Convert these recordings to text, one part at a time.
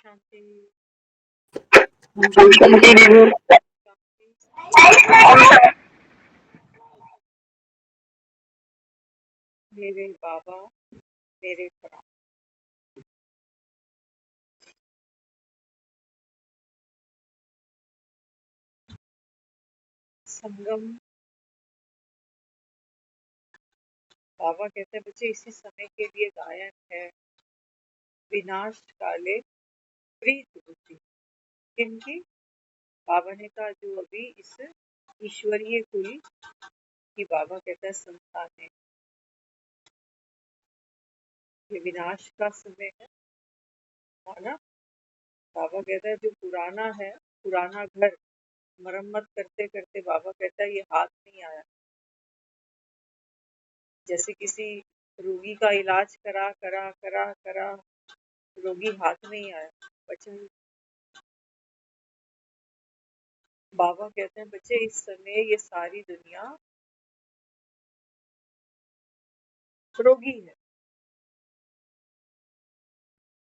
शांति। मेरे बाबा मेरे प्राण। संगम। बाबा कहते हैं बच्चे इसी समय के लिए गायन है। विनाश काले प्रीत बुद्धि। किनकी? बाबा ने कहा जो अभी इस ईश्वरीय कुल की बाबा कहता है संतान है। ये विनाश का समय है माना। बाबा कहता है जो पुराना है, पुराना घर मरम्मत करते करते बाबा कहता है ये हाथ नहीं आया। जैसे किसी रोगी का इलाज करा करा करा करा रोगी हाथ नहीं आया। बच्चे बाबा कहते हैं बच्चे इस समय ये सारी दुनिया रोगी है।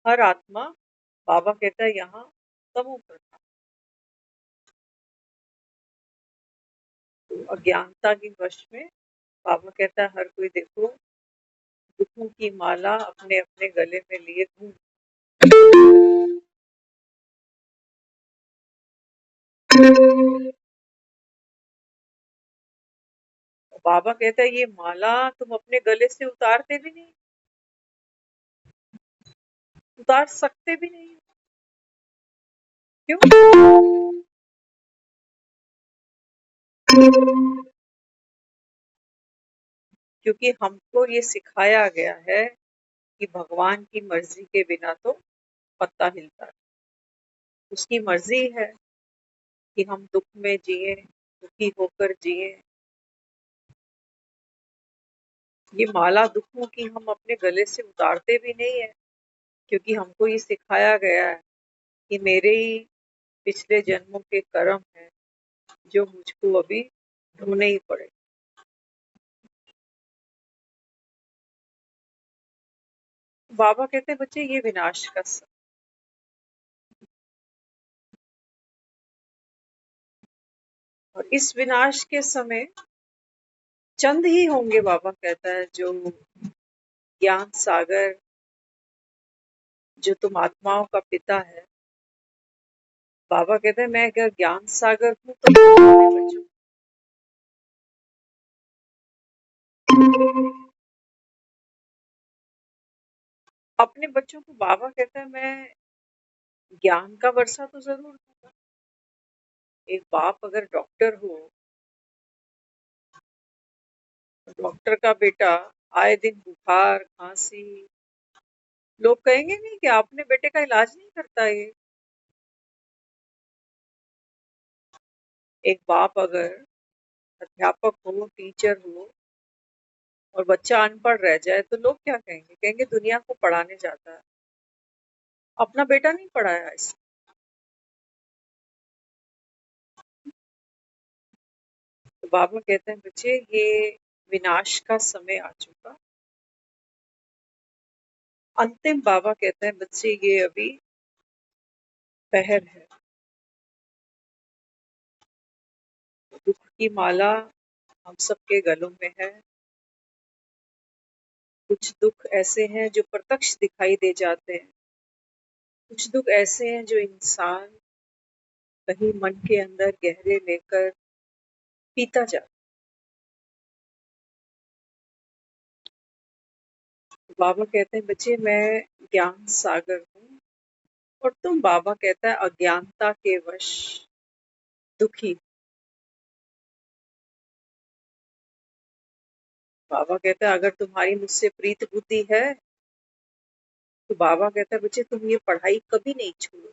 हर आत्मा बाबा कहता है यहाँ समूह प्रधान। तो अज्ञानता की वश में बाबा कहता है हर कोई देखो दुखों की माला अपने अपने गले में लिए घूम। बाबा कहता है ये माला तुम अपने गले से उतारते भी नहीं, उतार सकते भी नहीं। क्यों? क्योंकि हमको ये सिखाया गया है कि भगवान की मर्जी के बिना तो पत्ता हिलता है। उसकी मर्जी है कि हम दुख में जिए, दुखी होकर जिए। ये माला दुखों की हम अपने गले से उतारते भी नहीं है, क्योंकि हमको ये सिखाया गया है कि मेरे ही पिछले जन्मों के कर्म है जो मुझको अभी ढोने ही पड़े। बाबा कहते हैं बच्चे ये विनाश का समय। और इस विनाश के समय चंद ही होंगे, बाबा कहता है, जो ज्ञान सागर, जो तुम आत्माओं का पिता है। बाबा कहते हैं मैं अगर ज्ञान सागर हूँ तो अपने बच्चों को बाबा कहता है मैं ज्ञान का वर्षा तो जरूर दूंगा। एक बाप अगर डॉक्टर हो, डॉक्टर का बेटा आए दिन बुखार खांसी, लोग कहेंगे नहीं कि आपने बेटे का इलाज नहीं करता ये। एक बाप अगर अध्यापक हो, टीचर हो और बच्चा अनपढ़ रह जाए तो लोग क्या कहेंगे? कहेंगे दुनिया को पढ़ाने जाता है, अपना बेटा नहीं पढ़ाया इसे। तो बाबा कहते हैं बच्चे ये विनाश का समय आ चुका। अंतिम बाबा कहते हैं बच्चे ये अभी पहर है। दुख की माला हम सबके गलों में है। कुछ दुख ऐसे हैं जो प्रत्यक्ष दिखाई दे जाते हैं, कुछ दुख ऐसे हैं जो इंसान कहीं मन के अंदर गहरे लेकर पीता जाता है। बाबा कहते हैं बच्चे मैं ज्ञान सागर हूँ और तुम, बाबा कहता है, अज्ञानता के वश दुखी। बाबा कहता है अगर तुम्हारी मुझसे प्रीत बुद्धि है तो बाबा कहता है बच्चे तुम ये पढ़ाई कभी नहीं छोड़ो।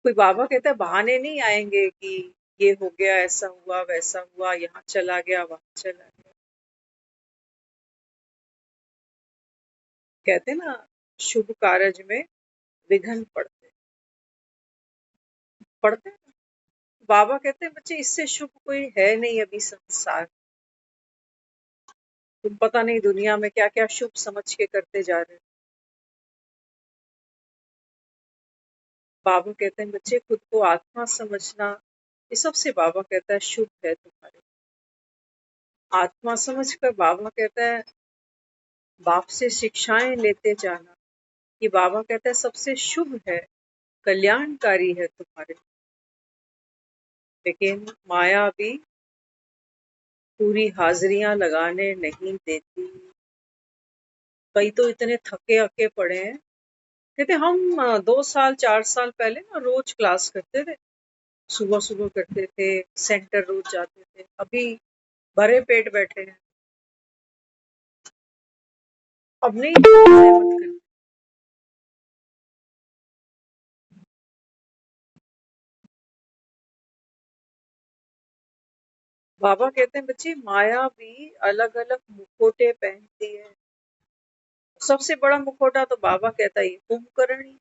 कोई बाबा कहता है बहाने नहीं आएंगे कि ये हो गया, ऐसा हुआ, वैसा हुआ, यहाँ चला गया, वहां चला गया। कहते ना शुभ कार्य में विघ्न पड़ते हैं। बाबा कहते हैं बच्चे इससे शुभ कोई है नहीं अभी संसार। तुम पता नहीं दुनिया में क्या क्या शुभ समझ के करते जा रहे हो। बाबा कहते हैं बच्चे खुद को आत्मा समझना, ये सबसे बाबा कहता है शुभ है तुम्हारे। आत्मा समझकर बाबा कहता है बाप से शिक्षाएं लेते जाना, ये बाबा कहता है सबसे शुभ है, कल्याणकारी है तुम्हारे। लेकिन माया भी पूरी हाजिरियां लगाने नहीं देती। कई तो इतने थके हके पड़े हैं, कहते हम 2 साल 4 साल पहले ना रोज क्लास करते थे, सुबह सुबह करते थे, सेंटर रोज जाते थे, अभी भरे पेट बैठे हैं, अब नहीं मत कर। बाबा कहते हैं बच्चे माया भी अलग अलग मुखोटे पहनती है। सबसे बड़ा मुखौटा तो बाबा कहता है ये कुंभकर्णी,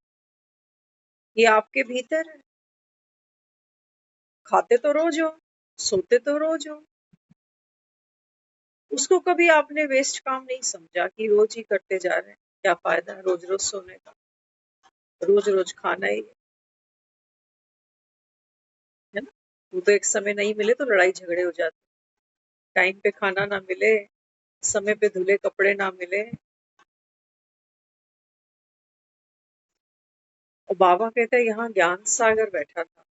ये आपके भीतर है। खाते तो रोज हो, सोते तो रोज हो, उसको कभी आपने वेस्ट काम नहीं समझा कि रोज ही करते जा रहे हैं, क्या फायदा है रोज रोज सोने का, रोज रोज खाना ही है ना। वो तो एक समय नहीं मिले तो लड़ाई झगड़े हो जाते, टाइम पे खाना ना मिले, समय पे धुले कपड़े ना मिले। और बाबा कहता है यहाँ ज्ञान सागर बैठा था,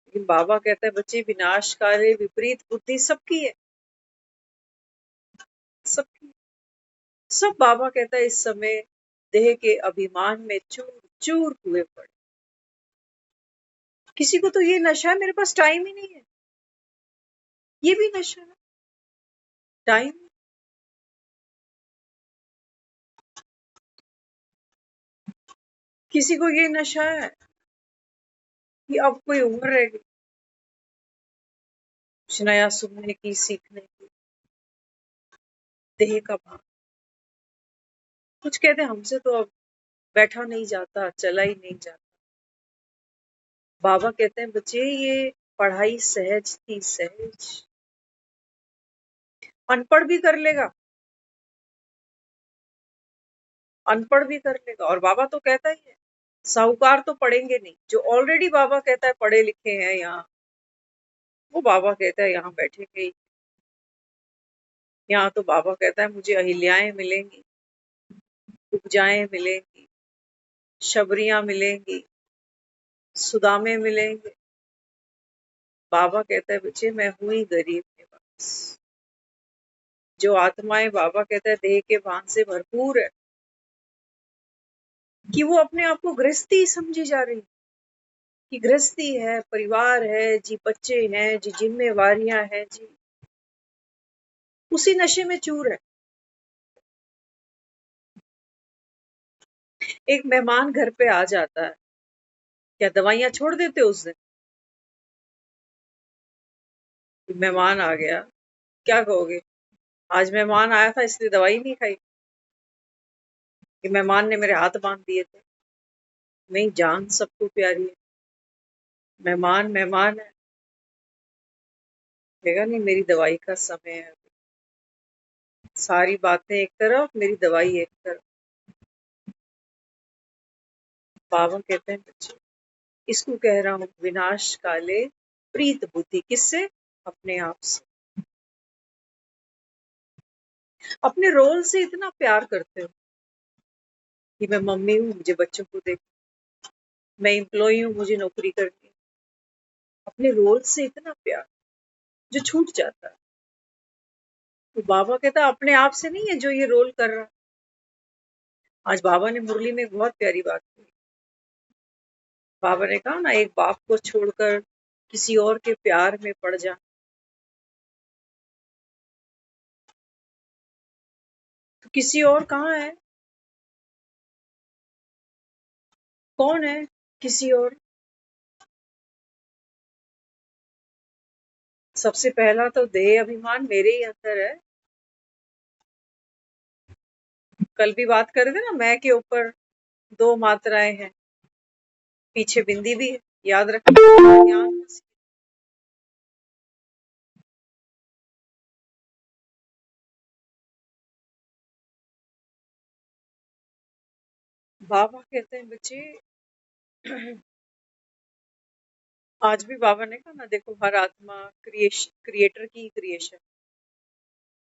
लेकिन बाबा कहता है बच्चे विनाशकारी विपरीत बुद्धि सबकी है, सबकी। सब बाबा कहता है इस समय देह के अभिमान में चूर चूर हुए पड़े। किसी को तो ये नशा है मेरे पास टाइम ही नहीं है, ये भी नशा है, टाइम। किसी को ये नशा है कि अब कोई उम्र रह गई कुछ नया सुनने की, सीखने की, देह का भान। कुछ कहते हैं हमसे तो अब बैठा नहीं जाता, चला ही नहीं जाता। बाबा कहते हैं बच्चे ये पढ़ाई सहज थी, सहज। अनपढ़ भी कर लेगा, अनपढ़ भी कर लेगा। और बाबा तो कहता ही है साहूकार तो पढ़ेंगे नहीं, जो ऑलरेडी बाबा कहता है पढ़े लिखे हैं यहाँ, वो बाबा कहता है यहाँ बैठेंगे ही। यहाँ तो बाबा कहता है मुझे अहिल्याएं मिलेंगी, उपजाएं मिलेंगी, शबरियां मिलेंगी, सुदामे मिलेंगे। बाबा कहता है बच्चे मैं हूं ही गरीब निवास। जो आत्माएं बाबा कहता है देह के भान से भरपूर है, कि वो अपने आप को गृहस्थी समझी जा रही, कि गृहस्थी है, परिवार है जी, बच्चे हैं जी, जिम्मेवारियां हैं जी, उसी नशे में चूर है। एक मेहमान घर पे आ जाता है, क्या दवाइयां छोड़ देते हो उस दिन? मेहमान आ गया, क्या कहोगे? आज मेहमान आया था इसलिए दवाई नहीं खाई, कि मेहमान ने मेरे हाथ बांध दिए थे। नहीं, जान सबको प्यारी है, मेहमान मेहमान है। कहेगा नहीं मेरी दवाई का समय है, सारी बातें एक तरफ, मेरी दवाई एक तरफ। बाबा कहते हैं बच्चे इसको कह रहा हूँ विनाश काले प्रीत बुद्धि, किससे? अपने आप से। अपने रोल से इतना प्यार करते हो कि मैं मम्मी हूँ मुझे बच्चों को देख, मैं एम्प्लॉय हूँ मुझे नौकरी करनी है। अपने रोल से इतना प्यार जो छूट जाता है। तो बाबा कहता है अपने आप से नहीं है जो ये रोल कर रहा है। आज बाबा ने मुरली में एक बहुत प्यारी बात की। बाबा ने कहा ना एक बाप को छोड़कर किसी और के प्यार में पड़ जा, तो किसी और कहाँ है? कौन है किसी और? सबसे पहला तो देह अभिमान मेरे ही अंदर है। कल भी बात कर रहे थे ना, मैं के ऊपर 2 मात्राएं हैं, पीछे बिंदी भी है, याद रखिए। बाबा कहते हैं बच्चे आज भी बाबा ने कहा ना, देखो हर आत्मा क्रिएटर की क्रिएशन,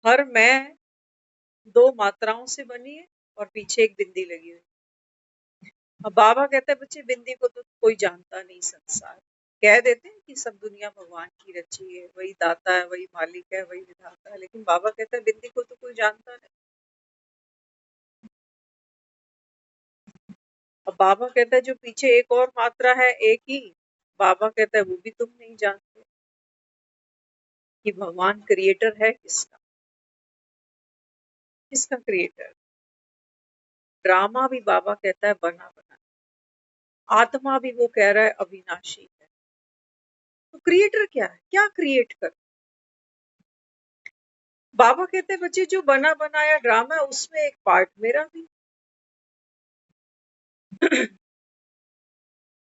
हर मैं दो मात्राओं से बनी है और पीछे एक बिंदी लगी हुई। अब बाबा कहते हैं बच्चे, बिंदी को तो कोई जानता नहीं संसार, कह देते हैं कि सब दुनिया भगवान की रची है, वही दाता है, वही मालिक है, वही विधाता है, लेकिन बाबा कहते हैं बिंदी को तो कोई जानता नहीं। अब बाबा कहता है जो पीछे एक और मात्रा है एक ही, बाबा कहता है वो भी तुम नहीं जानते कि भगवान क्रिएटर है किसका, किसका क्रिएटर। ड्रामा भी बाबा कहता है बना बना, आत्मा भी वो कह रहा है अविनाशी है। तो क्रिएटर क्या है, क्या क्रिएट कर। बाबा कहते हैं बच्चे जो बना बनाया ड्रामा है उसमें एक पार्ट मेरा भी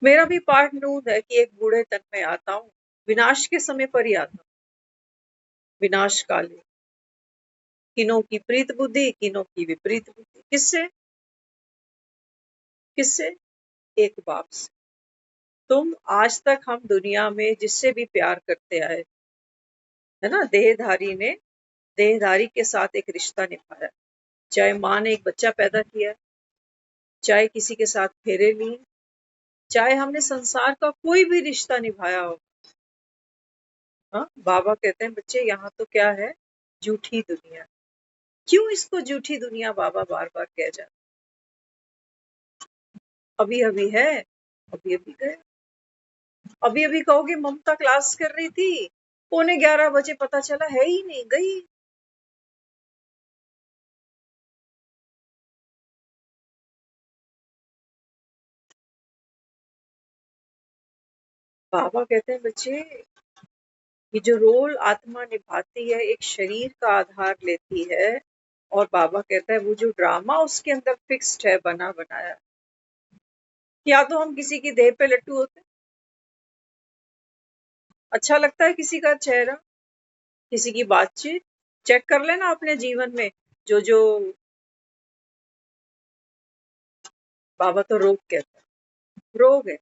मेरा भी पार्ट नूद है कि एक बूढ़े तन में आता हूँ, विनाश के समय पर ही आता हूँ, विनाश काले, किन्हों की प्रीत बुद्धि किन्हों की विपरीत बुद्धि। किससे, किससे, एक बाप से। तुम आज तक हम दुनिया में जिससे भी प्यार करते आए, है ना, देहधारी ने देहधारी के साथ एक रिश्ता निभाया, चाहे माँ ने एक बच्चा पैदा किया, चाहे किसी के साथ फेरे लिए, चाहे हमने संसार का कोई भी रिश्ता निभाया हो। हाँ, बाबा कहते हैं बच्चे यहाँ तो क्या है, झूठी दुनिया। क्यों इसको झूठी दुनिया बाबा बार बार कह जाते, अभी अभी है, अभी अभी गए। अभी अभी कहोगे ममता क्लास कर रही थी, 11:15 पता चला है ही नहीं, गई। बाबा कहते हैं बच्चे, ये जो रोल आत्मा निभाती है एक शरीर का आधार लेती है, और बाबा कहता है वो जो ड्रामा उसके अंदर फिक्स्ड है, बना बनाया। या तो हम किसी की देह पे लट्टू होते हैं, अच्छा लगता है किसी का चेहरा, किसी की बातचीत, चेक कर लेना अपने जीवन में। जो जो बाबा तो रोग कहता है, रोग है।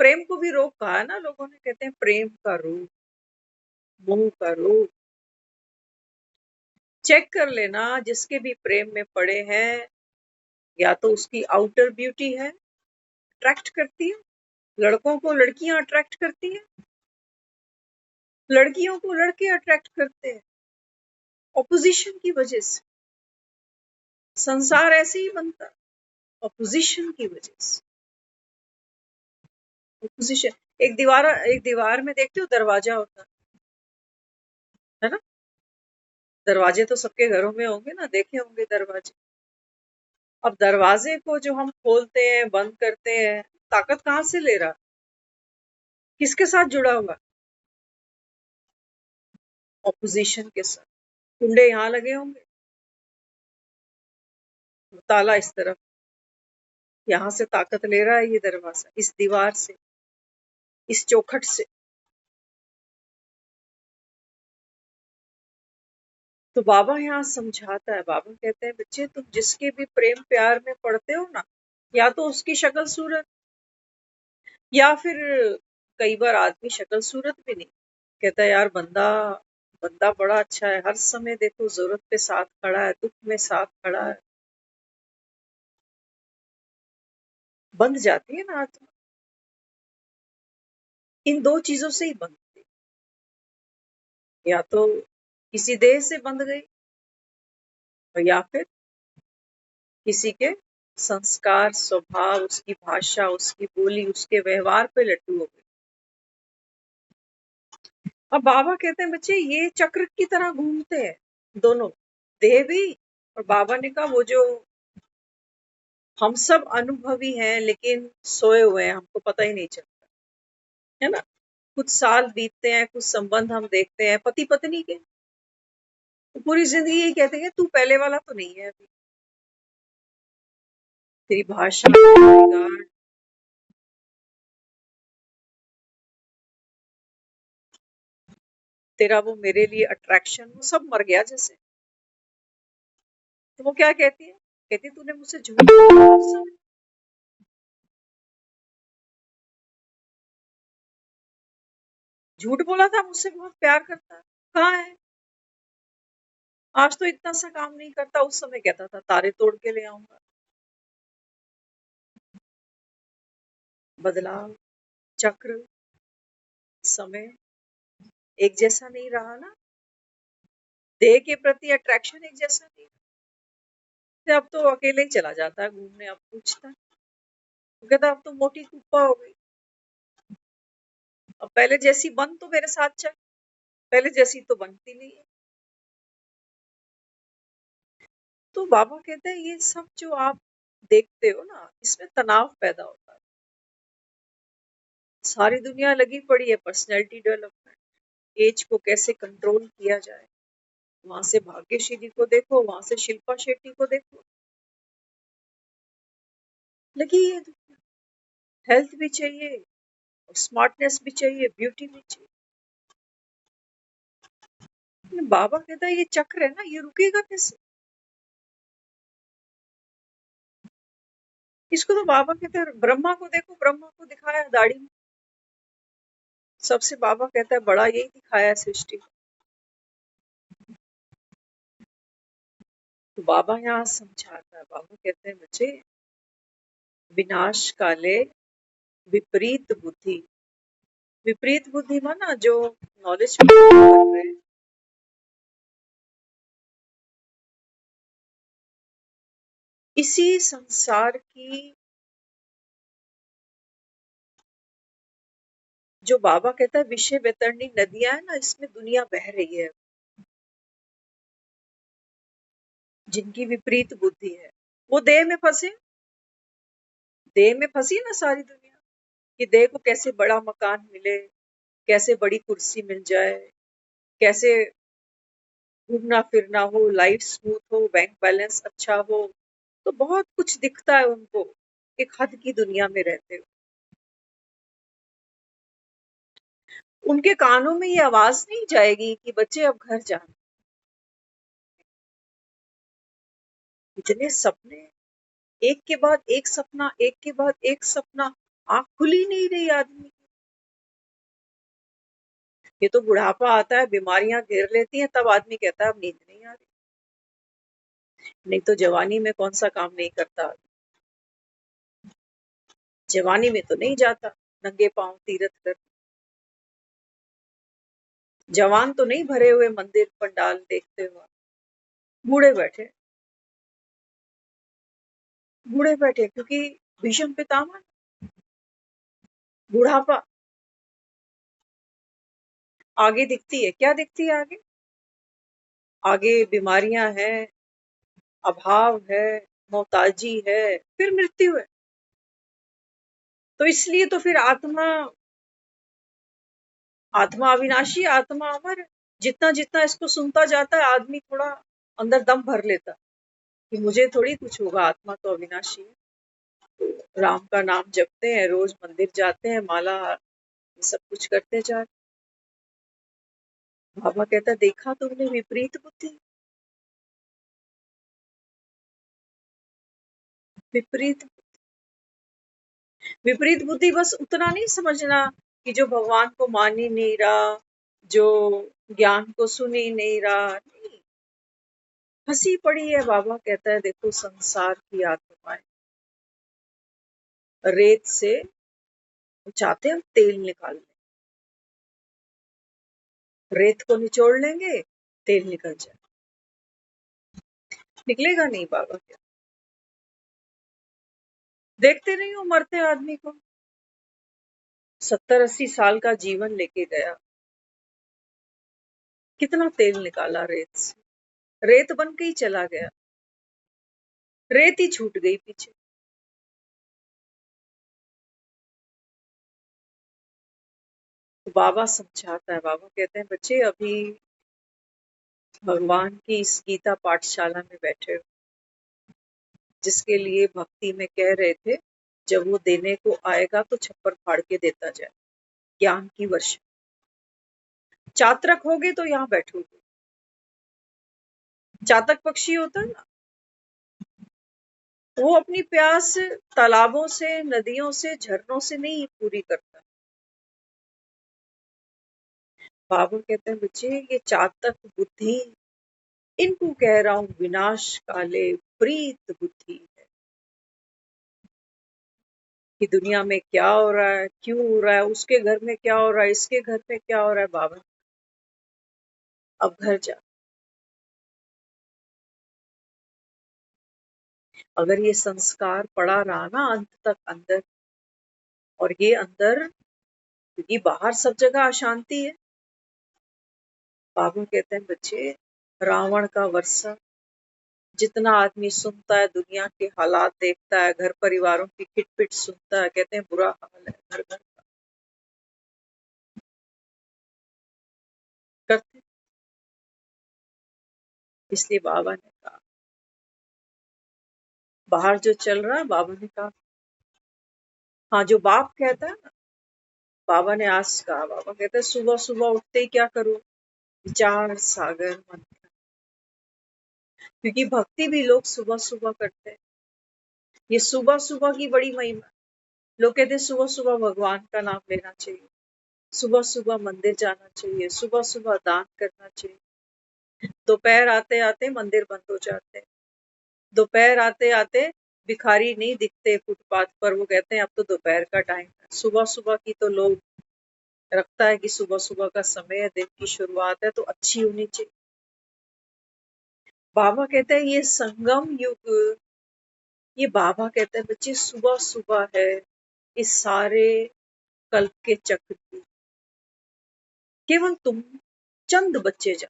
प्रेम को भी रोग कहा है ना लोगों ने, कहते हैं प्रेम का रोग, मोह का रोग। चेक कर लेना जिसके भी प्रेम में पड़े हैं, या तो उसकी आउटर ब्यूटी है, अट्रैक्ट करती है, लड़कों को लड़कियां अट्रैक्ट करती हैं, लड़कियों को लड़के अट्रैक्ट करते हैं, ऑपोजिशन की वजह से। संसार ऐसे ही बनता है, ऑपोजिशन की वजह से। ऑपोजिशन, एक दीवार में देखते हो दरवाजा होता है ना, दरवाजे तो सबके घरों में होंगे ना, देखे होंगे दरवाजे। अब दरवाजे को जो हम खोलते हैं बंद करते हैं, ताकत कहाँ से ले रहा, किसके साथ जुड़ा हुआ, ऑपोजिशन के साथ। कुंडे यहाँ लगे होंगे, ताला इस तरफ, यहाँ से ताकत ले रहा है ये दरवाजा, इस दीवार से, इस चौखट से। तो बाबा यहाँ समझाता है, बाबा कहते हैं बच्चे तुम जिसके भी प्रेम प्यार में पड़ते हो ना, या तो उसकी शक्ल सूरत, या फिर कई बार आदमी शक्ल सूरत भी नहीं, कहता है यार बंदा बंदा बड़ा अच्छा है, हर समय देखो जरूरत पे साथ खड़ा है, दुख में साथ खड़ा है। बंध जाती है ना आत्मा, इन दो चीजों से ही बंधती है, या तो किसी देह से बंध गई, और या फिर किसी के संस्कार, स्वभाव, उसकी भाषा, उसकी बोली, उसके व्यवहार पे लट्टू हो गई। अब बाबा कहते हैं बच्चे ये चक्र की तरह घूमते हैं दोनों, देह भी, और बाबा ने कहा वो जो हम सब अनुभवी हैं लेकिन सोए हुए हैं, हमको पता ही नहीं चलता, है ना। कुछ साल बीतते हैं, कुछ संबंध हम देखते हैं पति पत्नी के, तो पूरी जिंदगी यही कहते हैं तू पहले वाला तो नहीं है अभी, तेरी भाषा, गार्ड, तेरा वो मेरे लिए अट्रैक्शन, वो सब मर गया जैसे। तो वो क्या कहती है, कहती है तूने मुझसे झूठ बोला, झूठ बोला था मुझसे बहुत प्यार करता है, कहाँ है? आज तो इतना सा काम नहीं करता, उस समय कहता था तारे तोड़ के ले आऊंगा। बदलाव, चक्र, समय एक जैसा नहीं रहा ना, देह के प्रति अट्रैक्शन एक जैसा नहीं रहा। अब तो अकेले ही चला जाता है घूमने, अब पूछता है, वो कहता अब तो मोटी कुप्पा हो गई, अब पहले जैसी बन तो मेरे साथ चल, पहले जैसी तो बनती नहीं है। तो बाबा कहते हैं ये सब जो आप देखते हो ना, इसमें तनाव पैदा होता है। सारी दुनिया लगी पड़ी है पर्सनैलिटी डेवलपमेंट, एज को कैसे कंट्रोल किया जाए। वहां से भाग्यश्री को देखो, वहां से शिल्पा शेट्टी को देखो, लगी है। हेल्थ भी चाहिए, और स्मार्टनेस भी चाहिए, ब्यूटी भी चाहिए। बाबा कहता है ये चक्र है ना, ये रुकेगा कैसे? इसको तो बाबा कहते हैं, ब्रह्मा को देखो, ब्रह्मा को दिखाया दाढ़ी में, सबसे बाबा कहता है बड़ा यही दिखाया है सृष्टि को। तो बाबा यहाँ समझाता है, बाबा कहते हैं बच्चे, विनाश काले विपरीत बुद्धि। विपरीत बुद्धि माना जो नॉलेज कर रहे हैं, इसी संसार की, जो बाबा कहता है विषय वैतरणी नदियां है ना, इसमें दुनिया बह रही है, जिनकी विपरीत बुद्धि है। वो देह में फंसे, देह में फंसी ना सारी दुनिया, कि देह को कैसे बड़ा मकान मिले, कैसे बड़ी कुर्सी मिल जाए, कैसे घूमना फिरना हो, लाइफ स्मूथ हो, बैंक बैलेंस अच्छा हो, तो बहुत कुछ दिखता है उनको, एक हद की दुनिया में रहते हो। उनके कानों में ये आवाज नहीं जाएगी कि बच्चे अब घर जाना। इतने सपने, एक के बाद एक सपना, एक के बाद एक सपना, आंख खुली नहीं रही आदमी की। ये तो बुढ़ापा आता है, बीमारियां घेर लेती हैं, तब आदमी कहता है अब नींद नहीं आ रही, नहीं तो जवानी में कौन सा काम नहीं करता। जवानी में तो नहीं जाता नंगे पांव तीरथ कर, जवान तो नहीं भरे हुए मंदिर पंडाल देखते हुए, बूढ़े बैठे, बूढ़े बैठे, क्योंकि भीष्म पितामह, बुढ़ापा आगे दिखती है, क्या दिखती है आगे? आगे बीमारियां हैं, अभाव है, मोहताजी है, फिर मृत्यु है। तो इसलिए तो फिर आत्मा, आत्मा अविनाशी, आत्मा अमर है। जितना जितना इसको सुनता जाता है आदमी थोड़ा अंदर दम भर लेता कि मुझे थोड़ी कुछ होगा, आत्मा तो अविनाशी है। तो राम का नाम जपते हैं, रोज मंदिर जाते हैं, माला ये सब कुछ करते जा। बाबा कहता देखा तुमने विपरीत बुद्धि, विपरीत, विपरीत बुद्धि बस उतना नहीं समझना कि जो भगवान को मान ही नहीं रहा, जो ज्ञान को सुन ही नहीं रहा, नहीं, फंसी पड़ी है। बाबा कहता है देखो संसार की आत्माएं रेत से, वो चाहते हैं तेल निकाल लें, रेत को निचोड़ लेंगे, तेल निकल जाए, निकलेगा नहीं। बाबा क्या देखते नहीं हो मरते आदमी को, 70-80 साल का जीवन लेके गया, कितना तेल निकाला रेत से, रेत बन के ही चला गया, रेत ही छूट गई पीछे। तो बाबा समझाता है, बाबा कहते हैं बच्चे अभी भगवान की इस गीता पाठशाला में बैठे हो, जिसके लिए भक्ति में कह रहे थे जब वो देने को आएगा तो छप्पर फाड़ के देता जाए, ज्ञान की वर्षा। चातक होगे तो यहाँ बैठोगे, चातक पक्षी होता है ना, वो अपनी प्यास तालाबों से, नदियों से, झरनों से नहीं पूरी करता, बाबा कहते हैं बच्चे ये चातक बुद्धि, इनको कह रहा हूं विनाश काले प्रीत बुद्धि है। कि दुनिया में क्या हो रहा है, क्यों हो रहा है, उसके घर में क्या हो रहा है, इसके घर में क्या हो रहा है। बाबा अब घर जा, अगर ये संस्कार पड़ा रहा ना अंत तक अंदर, और ये अंदर, क्योंकि बाहर सब जगह अशांति है। बाबा कहते हैं बच्चे रावण का वर्षा, जितना आदमी सुनता है, दुनिया के हालात देखता है, घर परिवारों की खिटपिट सुनता है, कहते हैं बुरा हाल है घर घर का। करते, इसलिए बाबा ने कहा, बाहर जो चल रहा है, बाबा ने कहा, हाँ जो बाप कहता है ना, बाबा ने आज कहा, बाबा कहते हैं सुबह सुबह उठते ही क्या करो, विचार सागर मन, क्योंकि भक्ति भी लोग सुबह सुबह करते हैं। ये सुबह सुबह की बड़ी महिमा। लोग कहते हैं सुबह सुबह भगवान का नाम लेना चाहिए, सुबह सुबह मंदिर जाना चाहिए, सुबह सुबह दान करना चाहिए। दोपहर आते आते मंदिर बंद हो जाते हैं, दोपहर आते आते भिखारी नहीं दिखते फुटपाथ पर, वो कहते हैं अब तो दोपहर का टाइम है। सुबह सुबह की तो लोग रखता है कि सुबह सुबह का समय है, दिन की शुरुआत है तो अच्छी होनी चाहिए। बाबा कहते हैं ये संगम युग, ये बाबा कहते हैं बच्चे सुबह सुबह है इस सारे कल्प के चक्र की। केवल तुम चंद बच्चे जा,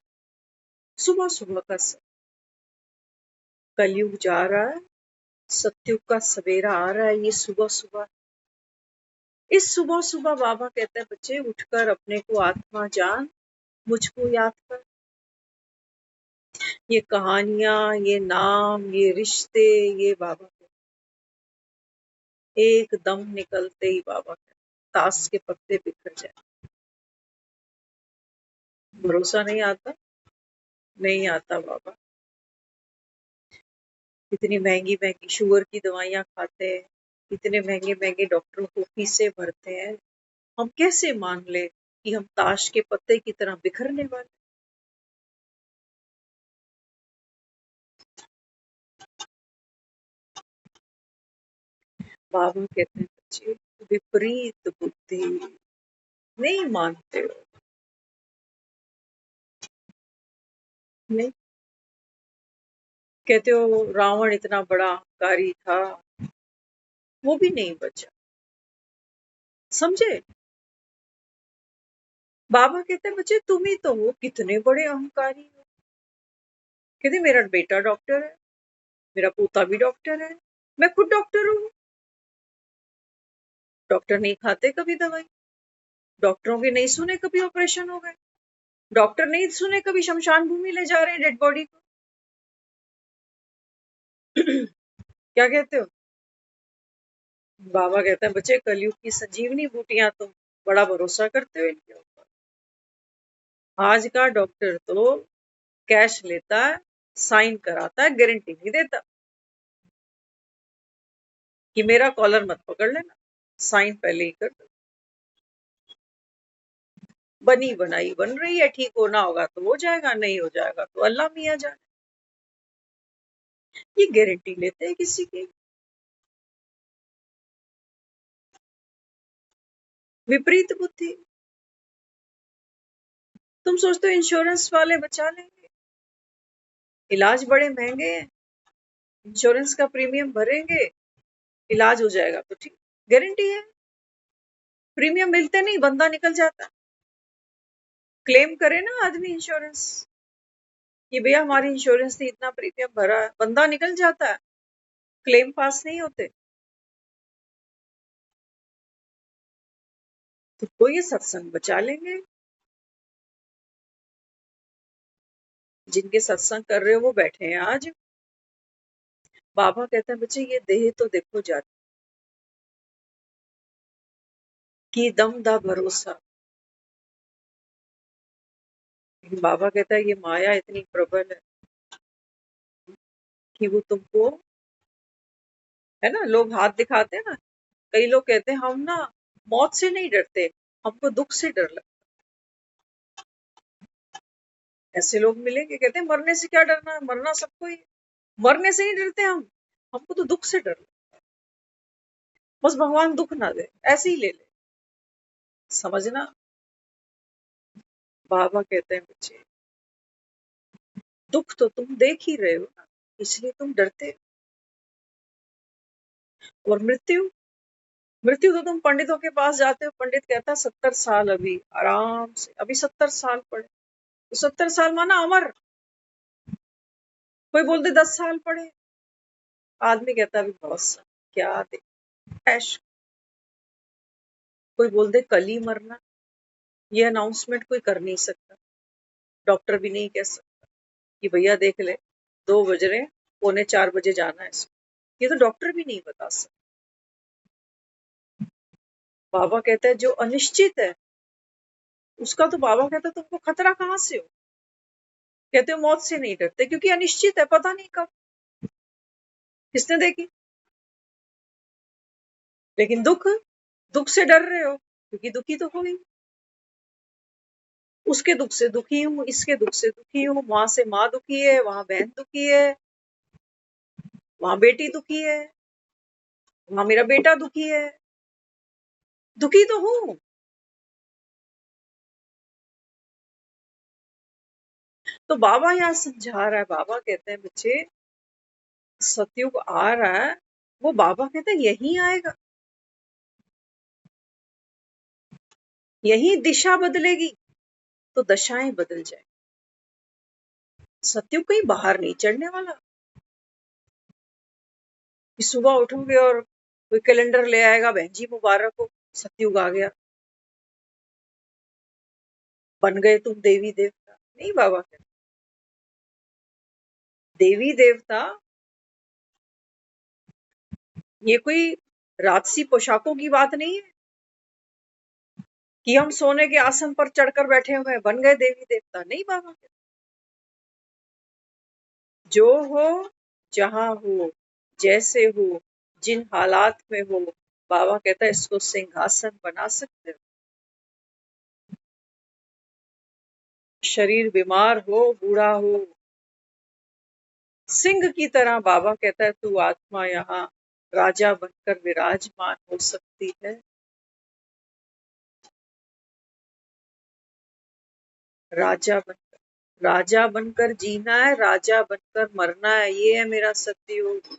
सुबह सुबह का कलयुग जा रहा है, सत्युग का सवेरा आ रहा है, ये सुबह सुबह। इस सुबह सुबह बाबा कहते हैं बच्चे उठकर अपने को आत्मा जान, मुझको याद कर। ये कहानियां, ये नाम, ये रिश्ते, ये बाबा एकदम निकलते ही बाबा कहते ताश के पत्ते बिखर जाए। भरोसा नहीं आता, नहीं आता बाबा। इतनी महंगी महंगी शुगर की दवाइयां खाते हैं, इतने महंगे महंगे डॉक्टरों को फीसें भरते हैं, हम कैसे मान ले कि हम ताश के पत्ते की तरह बिखरने वाले। बाबा कहते हैं बच्चे विपरीत बुद्धि, नहीं मानते हो, नहीं। कहते हो रावण इतना बड़ा अहंकारी था, वो भी नहीं बचा, समझे। बाबा कहते हैं बच्चे तुम ही तो हो, कितने बड़े अहंकारी हो। कहते मेरा बेटा डॉक्टर है, मेरा पोता भी डॉक्टर है, मैं खुद डॉक्टर हूँ। डॉक्टर नहीं खाते कभी दवाई, डॉक्टरों के नहीं सुने कभी ऑपरेशन हो गए, डॉक्टर नहीं सुने कभी शमशान भूमि ले जा रहे हैं डेड बॉडी को। क्या कहते हो। बाबा कहते हैं बच्चे कलयुग की संजीवनी बूटियां, तुम बड़ा भरोसा करते हो इनके ऊपर। आज का डॉक्टर तो कैश लेता है, साइन कराता है, गारंटी नहीं देता कि मेरा कॉलर मत पकड़ लेना, साइन पहले ही कर दो। बनी बनाई बन रही है, ठीक होना होगा तो हो जाएगा, नहीं हो जाएगा तो अल्लाह मियाँ जाने। ये गारंटी लेते हैं किसी की। विपरीत बुद्धि। तुम सोचते हो इंश्योरेंस वाले बचा लेंगे, इलाज बड़े महंगे हैं, इंश्योरेंस का प्रीमियम भरेंगे, इलाज हो जाएगा तो ठीक, गारंटी है। प्रीमियम मिलते नहीं, बंदा निकल जाता। क्लेम करे ना आदमी इंश्योरेंस कि भैया हमारी इंश्योरेंस ने इतना प्रीमियम भरा है, बंदा निकल जाता है, क्लेम पास नहीं होते। तो कोई ये सत्संग बचा लेंगे, जिनके सत्संग कर रहे हो वो बैठे हैं आज। बाबा कहते हैं बच्चे ये देह तो देखो जाती, कि दम दा भरोसा। लेकिन बाबा कहता है ये माया इतनी प्रबल है कि वो तुमको, है ना, लोग हाथ दिखाते हैं ना, कई लोग कहते हैं हम ना मौत से नहीं डरते, हमको दुख से डर लगता। ऐसे लोग मिलेंगे कहते हैं मरने से क्या डरना है, मरना सबको ही। मरने से नहीं डरते हम, हमको तो दुख से डर लगता है। बस भगवान दुख ना दे, ऐसे ही ले ले, समझना। बाबा कहते हैं बच्चे, दुख तो तुम देख ही रहे हो ना, इसलिए तुम डरते हो। और मृत्यु, मृत्यु तो तुम पंडितों के पास जाते हो, पंडित कहता है 70 साल अभी आराम से, अभी 70 साल पड़े तो 70 साल माना अमर। कोई बोलते 10 साल पड़े, आदमी कहता है अभी बहुत साल, क्या दे ऐश। कोई बोलते कल ही मरना, ये अनाउंसमेंट कोई कर नहीं सकता, डॉक्टर भी नहीं कह सकता कि भैया देख ले 2 बज रहे, 3:45 बजे जाना है इसको, ये तो डॉक्टर भी नहीं बता सकता। बाबा कहता है जो अनिश्चित है उसका तो बाबा कहता है तुमको खतरा कहाँ से हो। कहते हो मौत से नहीं डरते क्योंकि अनिश्चित है, पता नहीं कब, किसने देखी। लेकिन दुख, दुख से डर रहे हो क्योंकि दुखी तो हो ही। उसके दुख से दुखी हूँ, इसके दुख से दुखी हूँ, वहां से माँ दुखी है, वहां बहन दुखी है, वहां बेटी दुखी है, वहां मेरा बेटा दुखी है, दुखी तो हूं। तो बाबा यहाँ समझा रहा है, बाबा कहते हैं बच्चे सतयुग आ रहा है, वो बाबा कहते हैं यही आएगा, यही दिशा बदलेगी तो दशाएं बदल जाए। सतयुग कहीं बाहर नहीं चढ़ने वाला कि सुबह उठोगे और कोई कैलेंडर ले आएगा बहन जी मुबारक हो सतयुग आ गया, बन गए तुम देवी देवता। नहीं, बाबा कहते देवी देवता ये कोई राजसी पोशाकों की बात नहीं है कि हम सोने के आसन पर चढ़कर बैठे हुए बन गए देवी देवता। नहीं, बाबा कहते जो हो, जहां हो, जैसे हो, जिन हालात में हो, बाबा कहता है इसको सिंहासन बना सकते हो। शरीर बीमार हो, बूढ़ा हो, सिंह की तरह बाबा कहता है तू आत्मा यहाँ राजा बनकर विराजमान हो सकती है। राजा बनकर, राजा बनकर जीना है, राजा बनकर मरना है, ये है मेरा सतयुग।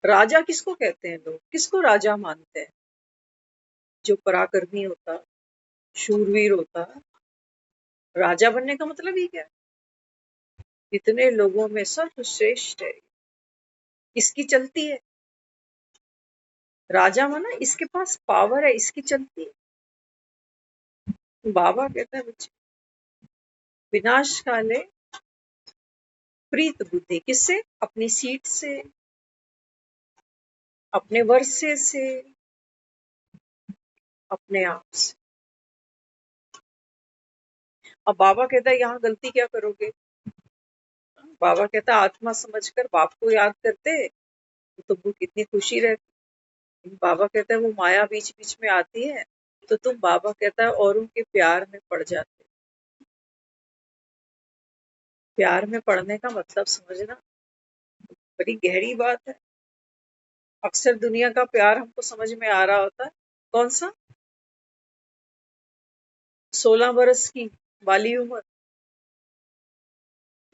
राजा किसको कहते हैं लोग, किसको राजा मानते हैं? जो पराक्रमी होता, शूरवीर होता। राजा बनने का मतलब ही क्या है? इतने लोगों में सर्वश्रेष्ठ है, इसकी चलती है। राजा माना इसके पास पावर है, इसकी चलती है। बाबा कहता है बच्चे विनाश काले प्रीत बुद्धि, किससे? अपनी सीट से, अपने वर्षे से, अपने आप से। अब बाबा कहता है यहाँ गलती क्या करोगे? बाबा कहता है आत्मा समझकर बाप को याद करते तो तुमको कितनी खुशी रहती। बाबा कहता है वो माया बीच बीच में आती है तो तुम, बाबा कहता है, औरों के प्यार में पड़ जाते। प्यार में पड़ने का मतलब समझना, बड़ी गहरी बात है। अक्सर दुनिया का प्यार हमको समझ में आ रहा होता है, कौन सा? 16 बरस की वाली उम्र,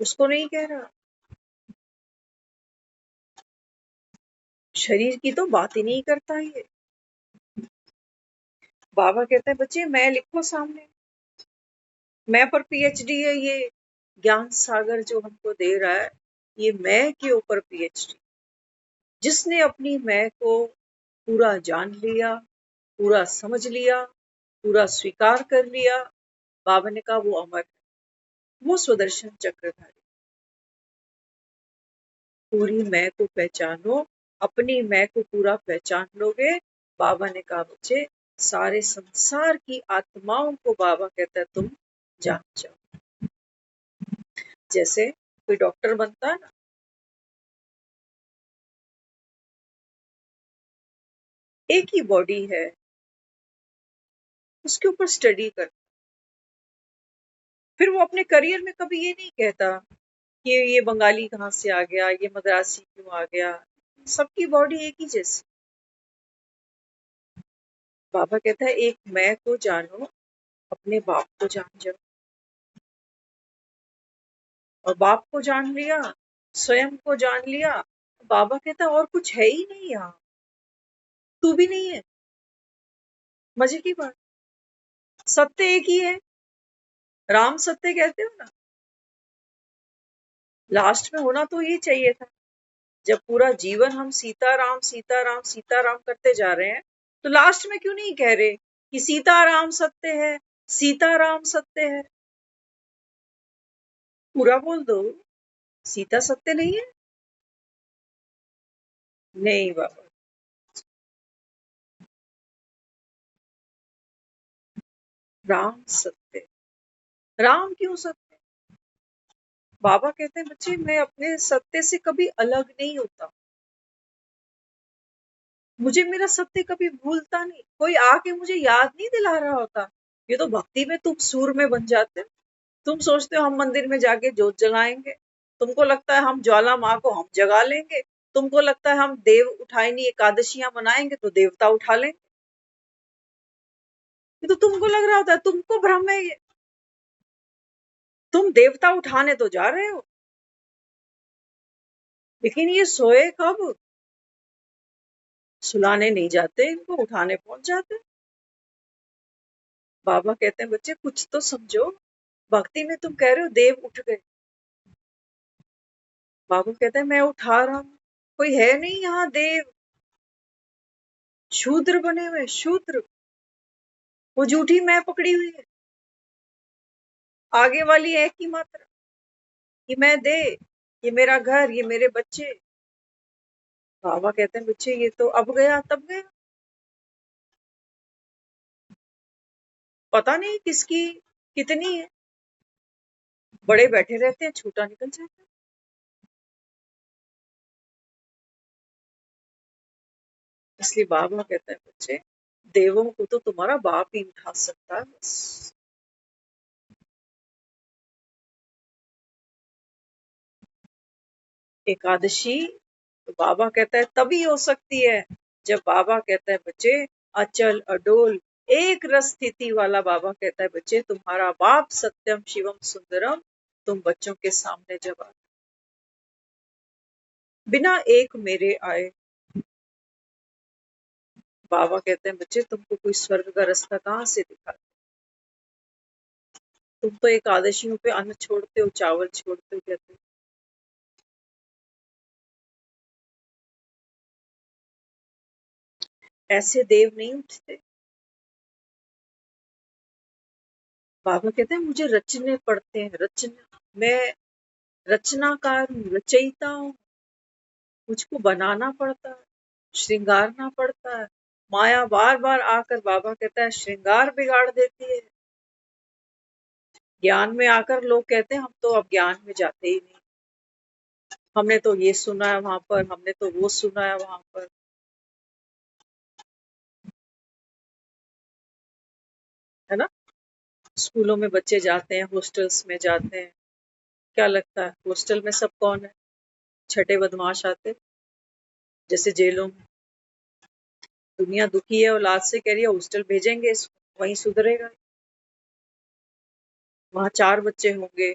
उसको नहीं कह रहा। शरीर की तो बात ही नहीं करता ये। बाबा कहता है बच्चे मैं लिखो सामने, मैं पर पीएचडी है ये ज्ञान सागर जो हमको दे रहा है, ये मैं के ऊपर पीएचडी। जिसने अपनी मैं को पूरा जान लिया, पूरा समझ लिया, पूरा स्वीकार कर लिया, बाबा ने कहा वो अमर है, वो सुदर्शन चक्रधारी। पूरी मैं को पहचानो, अपनी मैं को पूरा पहचान लोगे। बाबा ने कहा बच्चे सारे संसार की आत्माओं को बाबा कहता है तुम जान जाओ। जैसे कोई डॉक्टर बनता है ना, एक ही बॉडी है, उसके ऊपर स्टडी कर। फिर वो अपने करियर में कभी ये नहीं कहता कि ये बंगाली कहाँ से आ गया, ये मद्रासी क्यों आ गया, सबकी बॉडी एक ही जैसी। बाबा कहता है एक मैं को जानो, अपने बाप को जान जाओ। और बाप को जान लिया, स्वयं को जान लिया, बाबा कहता है और कुछ है ही नहीं यहाँ, तू भी नहीं है। मजे की बात, सत्य एक ही है, राम सत्य कहते हो ना। लास्ट में होना तो ये चाहिए था, जब पूरा जीवन हम सीताराम सीताराम सीताराम करते जा रहे हैं, तो लास्ट में क्यों नहीं कह रहे कि सीताराम सत्य है, सीताराम सत्य है। पूरा बोल दो, सीता सत्य नहीं है। नहीं बाबा, राम सत्य। राम क्यों सत्य? बाबा कहते हैं बच्चे मैं अपने सत्य से कभी अलग नहीं होता, मुझे मेरा सत्य कभी भूलता नहीं, कोई आके मुझे याद नहीं दिला रहा होता। ये तो भक्ति में तुम सूर में बन जाते हो। तुम सोचते हो हम मंदिर में जाके जोत जलाएंगे, तुमको लगता है हम ज्वाला माँ को हम जगा लेंगे, तुमको लगता है हम देव उठाइनी एकादशियां मनाएंगे तो देवता उठा लेंगे। ये तो तुमको लग रहा होता है, तुमको भ्रम है ये। तुम देवता उठाने तो जा रहे हो, लेकिन ये सोए कब? सुलाने नहीं जाते, इनको उठाने पहुंच जाते हैं। बाबा कहते हैं बच्चे कुछ तो समझो, भक्ति में तुम कह रहे हो देव उठ गए। बाबा कहते हैं मैं उठा रहा हूं, कोई है नहीं यहाँ देव, शूद्र बने हुए शूद्र। वो झूठी मैं पकड़ी हुई है, आगे वाली एक ही मात्रा, ये मैं दे, ये मेरा घर, ये मेरे बच्चे। बाबा कहते हैं बच्चे ये तो अब गया तब गया, पता नहीं किसकी कितनी है। बड़े बैठे रहते हैं, छोटा निकल जाता है। इसलिए बाबा कहते हैं बच्चे देवों को तो तुम्हारा बाप ही उठा सकता है बस। एकादशी तो बाबा कहता है तभी हो सकती है जब बाबा कहता है बच्चे अचल अडोल एक रस स्थिति वाला। बाबा कहता है बच्चे तुम्हारा बाप सत्यम शिवम सुंदरम, तुम बच्चों के सामने जब आते बिना एक मेरे आए। बाबा कहते हैं बच्चे तुमको कोई स्वर्ग का रास्ता कहाँ से दिखा, तुम तो एकादशियों पे अन्न छोड़ते हो, चावल छोड़ते हो, कहते हो। ऐसे देव नहीं उठते। बाबा कहते हैं मुझे रचने पड़ते हैं, रचना, मैं रचनाकार हूँ, रचयिता हूँ, मुझको बनाना पड़ता है, श्रृंगारना पड़ता है। माया बार बार आकर बाबा कहता है श्रृंगार बिगाड़ देती है। ज्ञान में आकर लोग कहते हैं हम तो अब ज्ञान में जाते ही नहीं, हमने तो ये सुना है वहां पर, हमने तो वो सुना है वहां पर, है ना। स्कूलों में बच्चे जाते हैं, हॉस्टल्स में जाते हैं, क्या लगता है हॉस्टल में सब कौन है? छठे बदमाश आते, जैसे जेलों में। दुनिया दुखी है, औलाद से कह रही है हॉस्टल भेजेंगे इसको, वहीं सुधरेगा। वहां चार बच्चे होंगे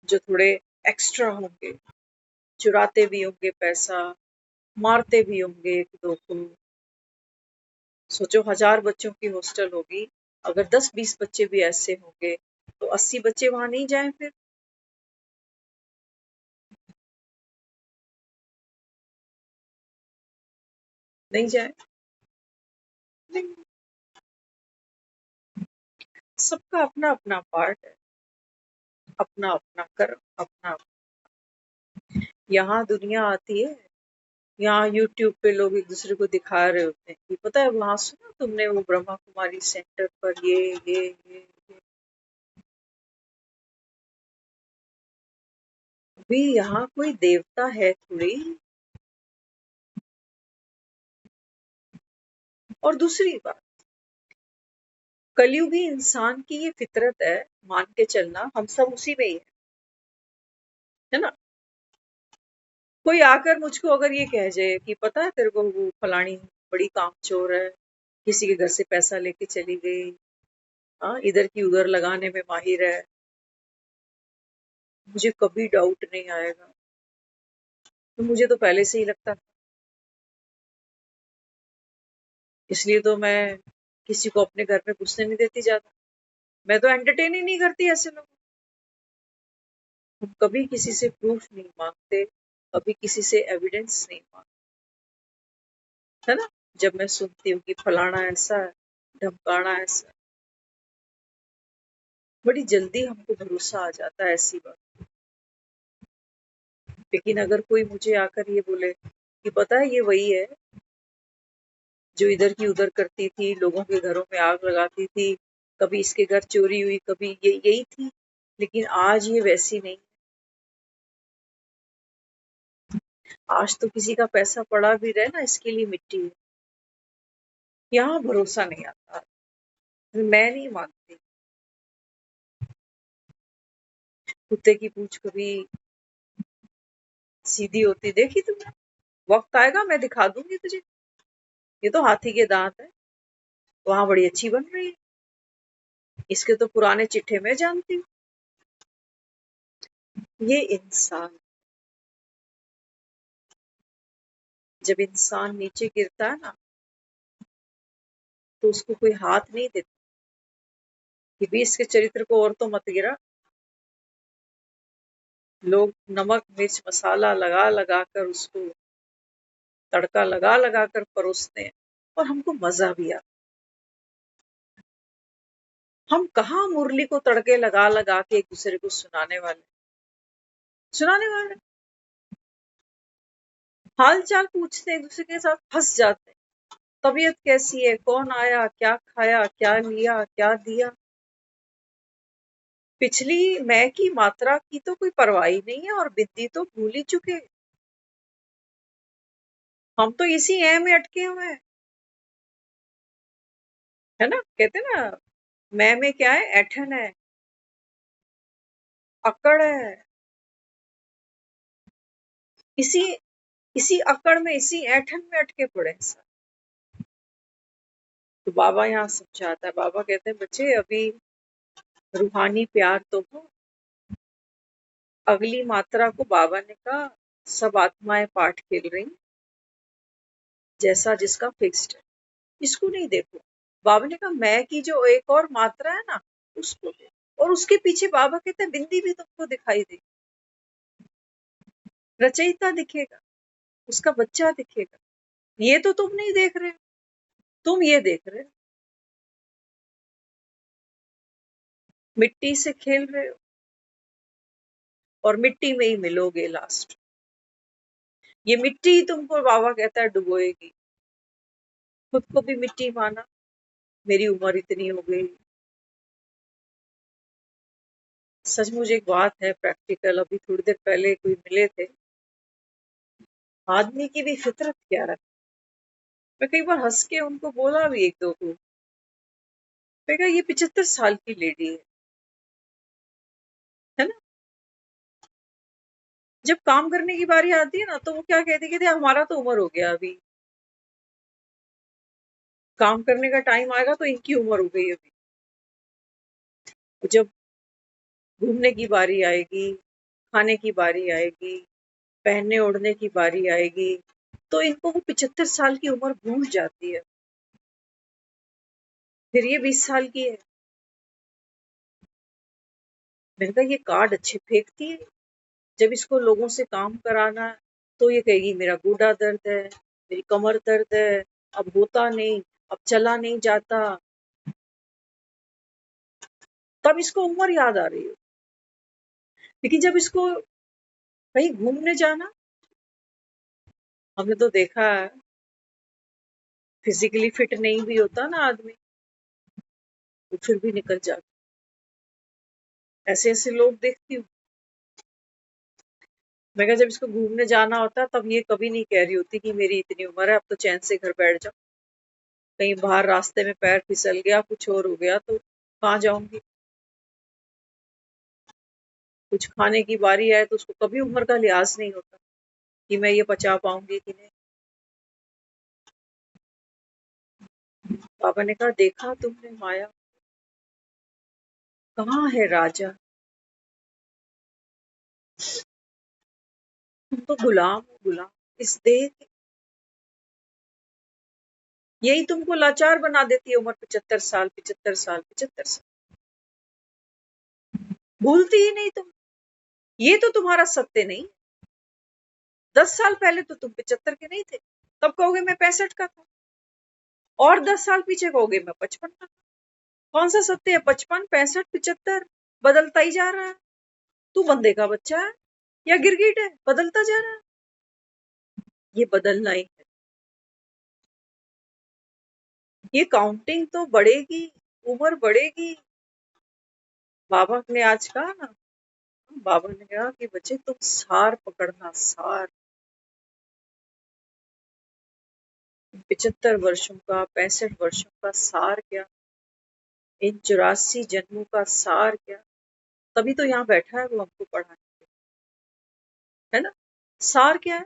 जो थोड़े एक्स्ट्रा होंगे, चुराते भी होंगे पैसा, मारते भी होंगे एक दो को। सोचो 1000 बच्चों की हॉस्टल होगी, अगर 10-20 बच्चे भी ऐसे होंगे तो 80 बच्चे वहां नहीं जाएं फिर? नहीं जाए। नहीं। सबका अपना अपना पार्ट है, अपना अपना कर्म, अपना। यहाँ दुनिया आती है, यहाँ यूट्यूब पे लोग एक दूसरे को दिखा रहे होते हैं कि पता है वहां सुना तुमने वो ब्रह्मा कुमारी सेंटर पर ये। भी यहाँ कोई देवता है थोड़ी। और दूसरी बात, कलयुगी इंसान की ये फितरत है, मान के चलना हम सब उसी में ही है ना। कोई आकर मुझको अगर ये कह जाए कि पता है तेरे को वो फलानी बड़ी कामचोर है, किसी के घर से पैसा लेके चली गई, हाँ इधर की उधर लगाने में माहिर है, मुझे कभी डाउट नहीं आएगा। तो मुझे तो पहले से ही लगता था, इसलिए तो मैं किसी को अपने घर में घुसने नहीं देती ज्यादा। मैं तो एंटरटेन ही नहीं करती ऐसे लोग। हम कभी किसी से प्रूफ नहीं मांगते, कभी किसी से एविडेंस नहीं मांगते, है ना। जब मैं सुनती हूँ कि फलाना ऐसा है, ढमकाना ऐसा है, बड़ी जल्दी हमको भरोसा आ जाता है ऐसी बात। लेकिन अगर कोई मुझे आकर ये बोले कि पता है ये वही है जो इधर की उधर करती थी, लोगों के घरों में आग लगाती थी, कभी इसके घर चोरी हुई, कभी ये यही थी, लेकिन आज ये वैसी नहीं। आज तो किसी का पैसा पड़ा भी रहे ना, इसके लिए मिट्टी है। यहाँ भरोसा नहीं आता, मैं नहीं मानती। कुत्ते की पूंछ कभी सीधी होती देखी तुमने? वक्त आएगा मैं दिखा दूंगी तुझे। ये तो हाथी के दांत है, वहां बड़ी अच्छी बन रही है, इसके तो पुराने चिट्ठे में जानती हूँ। ये इंसान, जब इंसान नीचे गिरता है ना, तो उसको कोई हाथ नहीं देता कि भी इसके चरित्र को और तो मत गिरा। लोग नमक मिर्च मसाला लगा लगा कर उसको, तड़का लगा लगा कर परोसते हैं, और हमको मजा भी आता। हम कहाँ मुरली को तड़के लगा लगा के एक दूसरे को सुनाने वाले हाल चाल पूछते हैं, एक दूसरे के साथ हंस जाते हैं, तबीयत कैसी है, कौन आया, क्या खाया, क्या लिया, क्या दिया। पिछली मैं की मात्रा की तो कोई परवाह ही नहीं है, और बिंदी तो भूल ही चुके। हम तो इसी ऐ में अटके हुए हैं, है ना। कहते ना, मैं में क्या है, ऐठन है, अकड़ है। इसी इसी अकड़ में, इसी ऐठन में अटके पड़े हैं सब। तो बाबा यहाँ समझाता है, बाबा कहते हैं बच्चे अभी रूहानी प्यार तो हो। अगली मात्रा को बाबा ने कहा सब आत्माएं पाठ खेल रही, जैसा जिसका फिक्स्ड है, इसको नहीं देखो। बाबा ने कहा मैं की जो एक और मात्रा है ना, उसको देखो। और उसके पीछे बाबा कहते हैं बिंदी भी तुमको दिखाई दे, रचयिता दिखेगा, उसका बच्चा दिखेगा। ये तो तुम नहीं देख रहे हो, तुम ये देख रहे हो, मिट्टी से खेल रहे हो, और मिट्टी में ही मिलोगे लास्ट। ये मिट्टी ही तुमको बाबा कहता है डुबोएगी। खुद को भी मिट्टी माना, मेरी उम्र इतनी हो गई। सचमुच एक बात है प्रैक्टिकल, अभी थोड़ी देर पहले कोई मिले थे, आदमी की भी फितरत क्या है। मैं कई बार हंस के उनको बोला भी एक दो को, मैं कहा ये 75 साल की लेडी है ना। जब काम करने की बारी आती है ना, तो वो क्या कहती, कहती हमारा तो उम्र हो गया अभी, काम करने का टाइम आएगा तो इनकी उम्र हो गई अभी। जब घूमने की बारी आएगी, खाने की बारी आएगी, पहनने ओढ़ने की बारी आएगी, तो इनको वो 75 साल की उम्र भूल जाती है। फिर ये 20 साल की है। मैंने कहा ये कार्ड अच्छे फेंकती है। जब इसको लोगों से काम कराना है, तो ये कहेगी मेरा गोडा दर्द है, मेरी कमर दर्द है, अब होता नहीं, अब चला नहीं जाता। तब इसको उम्र याद आ रही है। लेकिन जब इसको कहीं घूमने जाना, हमने तो देखा है, फिजिकली फिट नहीं भी होता ना आदमी, वो फिर भी निकल जाता। ऐसे ऐसे लोग देखती हूँ। मैं कहा जब इसको घूमने जाना होता है, तब ये कभी नहीं कह रही होती कि मेरी इतनी उम्र है, अब तो चैन से घर बैठ जाओ। कहीं बाहर रास्ते में पैर फिसल गया, कुछ और हो गया तो कहाँ जाऊंगी। कुछ खाने की बारी आए तो उसको कभी उम्र का लिहाज नहीं होता कि मैं ये पचा पाऊंगी कि नहीं। पापा ने कहा, देखा तुमने माया, कहाँ है राजा, तुम तो गुलाम हो, गुलाम इस देह के। यही तुमको लाचार बना देती है उम्र 75 साल, 75 साल, 75 साल। भूलती ही नहीं तुम। ये तो तुम्हारा सत्य नहीं। 10 साल पहले तो तुम 75 के नहीं थे, तब कहोगे मैं 65 का था, और 10 साल पीछे कहोगे मैं 55 का था। कौन सा सत्य है? 55, 65, 75 बदलता ही जा रहा है। तू बंदे का बच्चा है या गिरगिट है, बदलता जा रहा है। ये बदलना ही है। ये काउंटिंग तो बढ़ेगी, उम्र बढ़ेगी। बाबा ने आज कहा ना, बाबा ने कहा कि बच्चे तुम सार पकड़ना, सार। 75 वर्षों का, 65 वर्षों का सार क्या, इन 84 जन्मों का सार क्या। तभी तो यहाँ बैठा है वो हमको पढ़ाने के लिए, है ना। सार क्या है?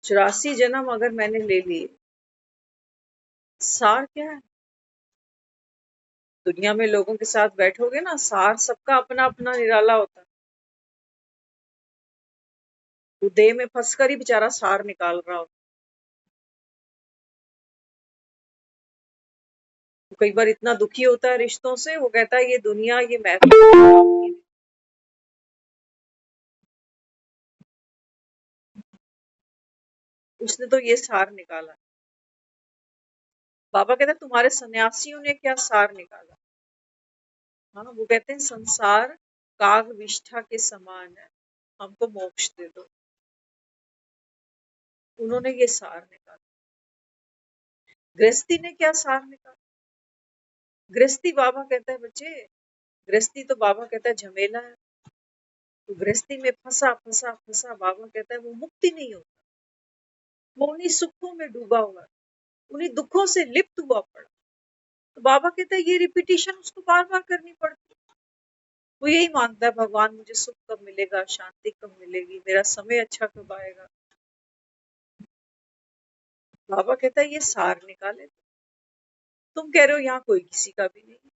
84 जन्म अगर मैंने ले लिए, सार क्या है? दुनिया में लोगों के साथ बैठोगे ना, सार सबका अपना अपना निराला होता है। वो देह में फंसकर ही बेचारा सार निकाल रहा होता है। कई बार इतना दुखी होता है रिश्तों से, वो कहता है ये दुनिया, ये महफिल, उसने तो ये सार निकाला। बाबा कहते हैं तुम्हारे सन्यासियों ने क्या सार निकाला। हाँ, वो कहते हैं संसार काग विष्ठा के समान है, हमको मोक्ष दे दो। उन्होंने ये सार निकाला। गृहस्थी ने क्या सार निकाला? गृहस्थी, बाबा कहता है बच्चे, गृहस्थी तो बाबा कहता है झमेला है। तो गृहस्थी में फंसा फंसा फंसा, बाबा कहता है वो मुक्ति नहीं होता। वो उन्हीं सुखों में डूबा हुआ है, उन्हीं दुखों से लिप्त हुआ पड़ा। तो बाबा कहता है ये रिपीटिशन उसको बार बार करनी पड़ती है। वो यही मांगता है, भगवान मुझे सुख कब मिलेगा, शांति कब मिलेगी, मेरा समय अच्छा कब आएगा। बाबा कहता है ये सार निकाले। तुम कह रहे हो यहाँ कोई किसी का भी नहीं।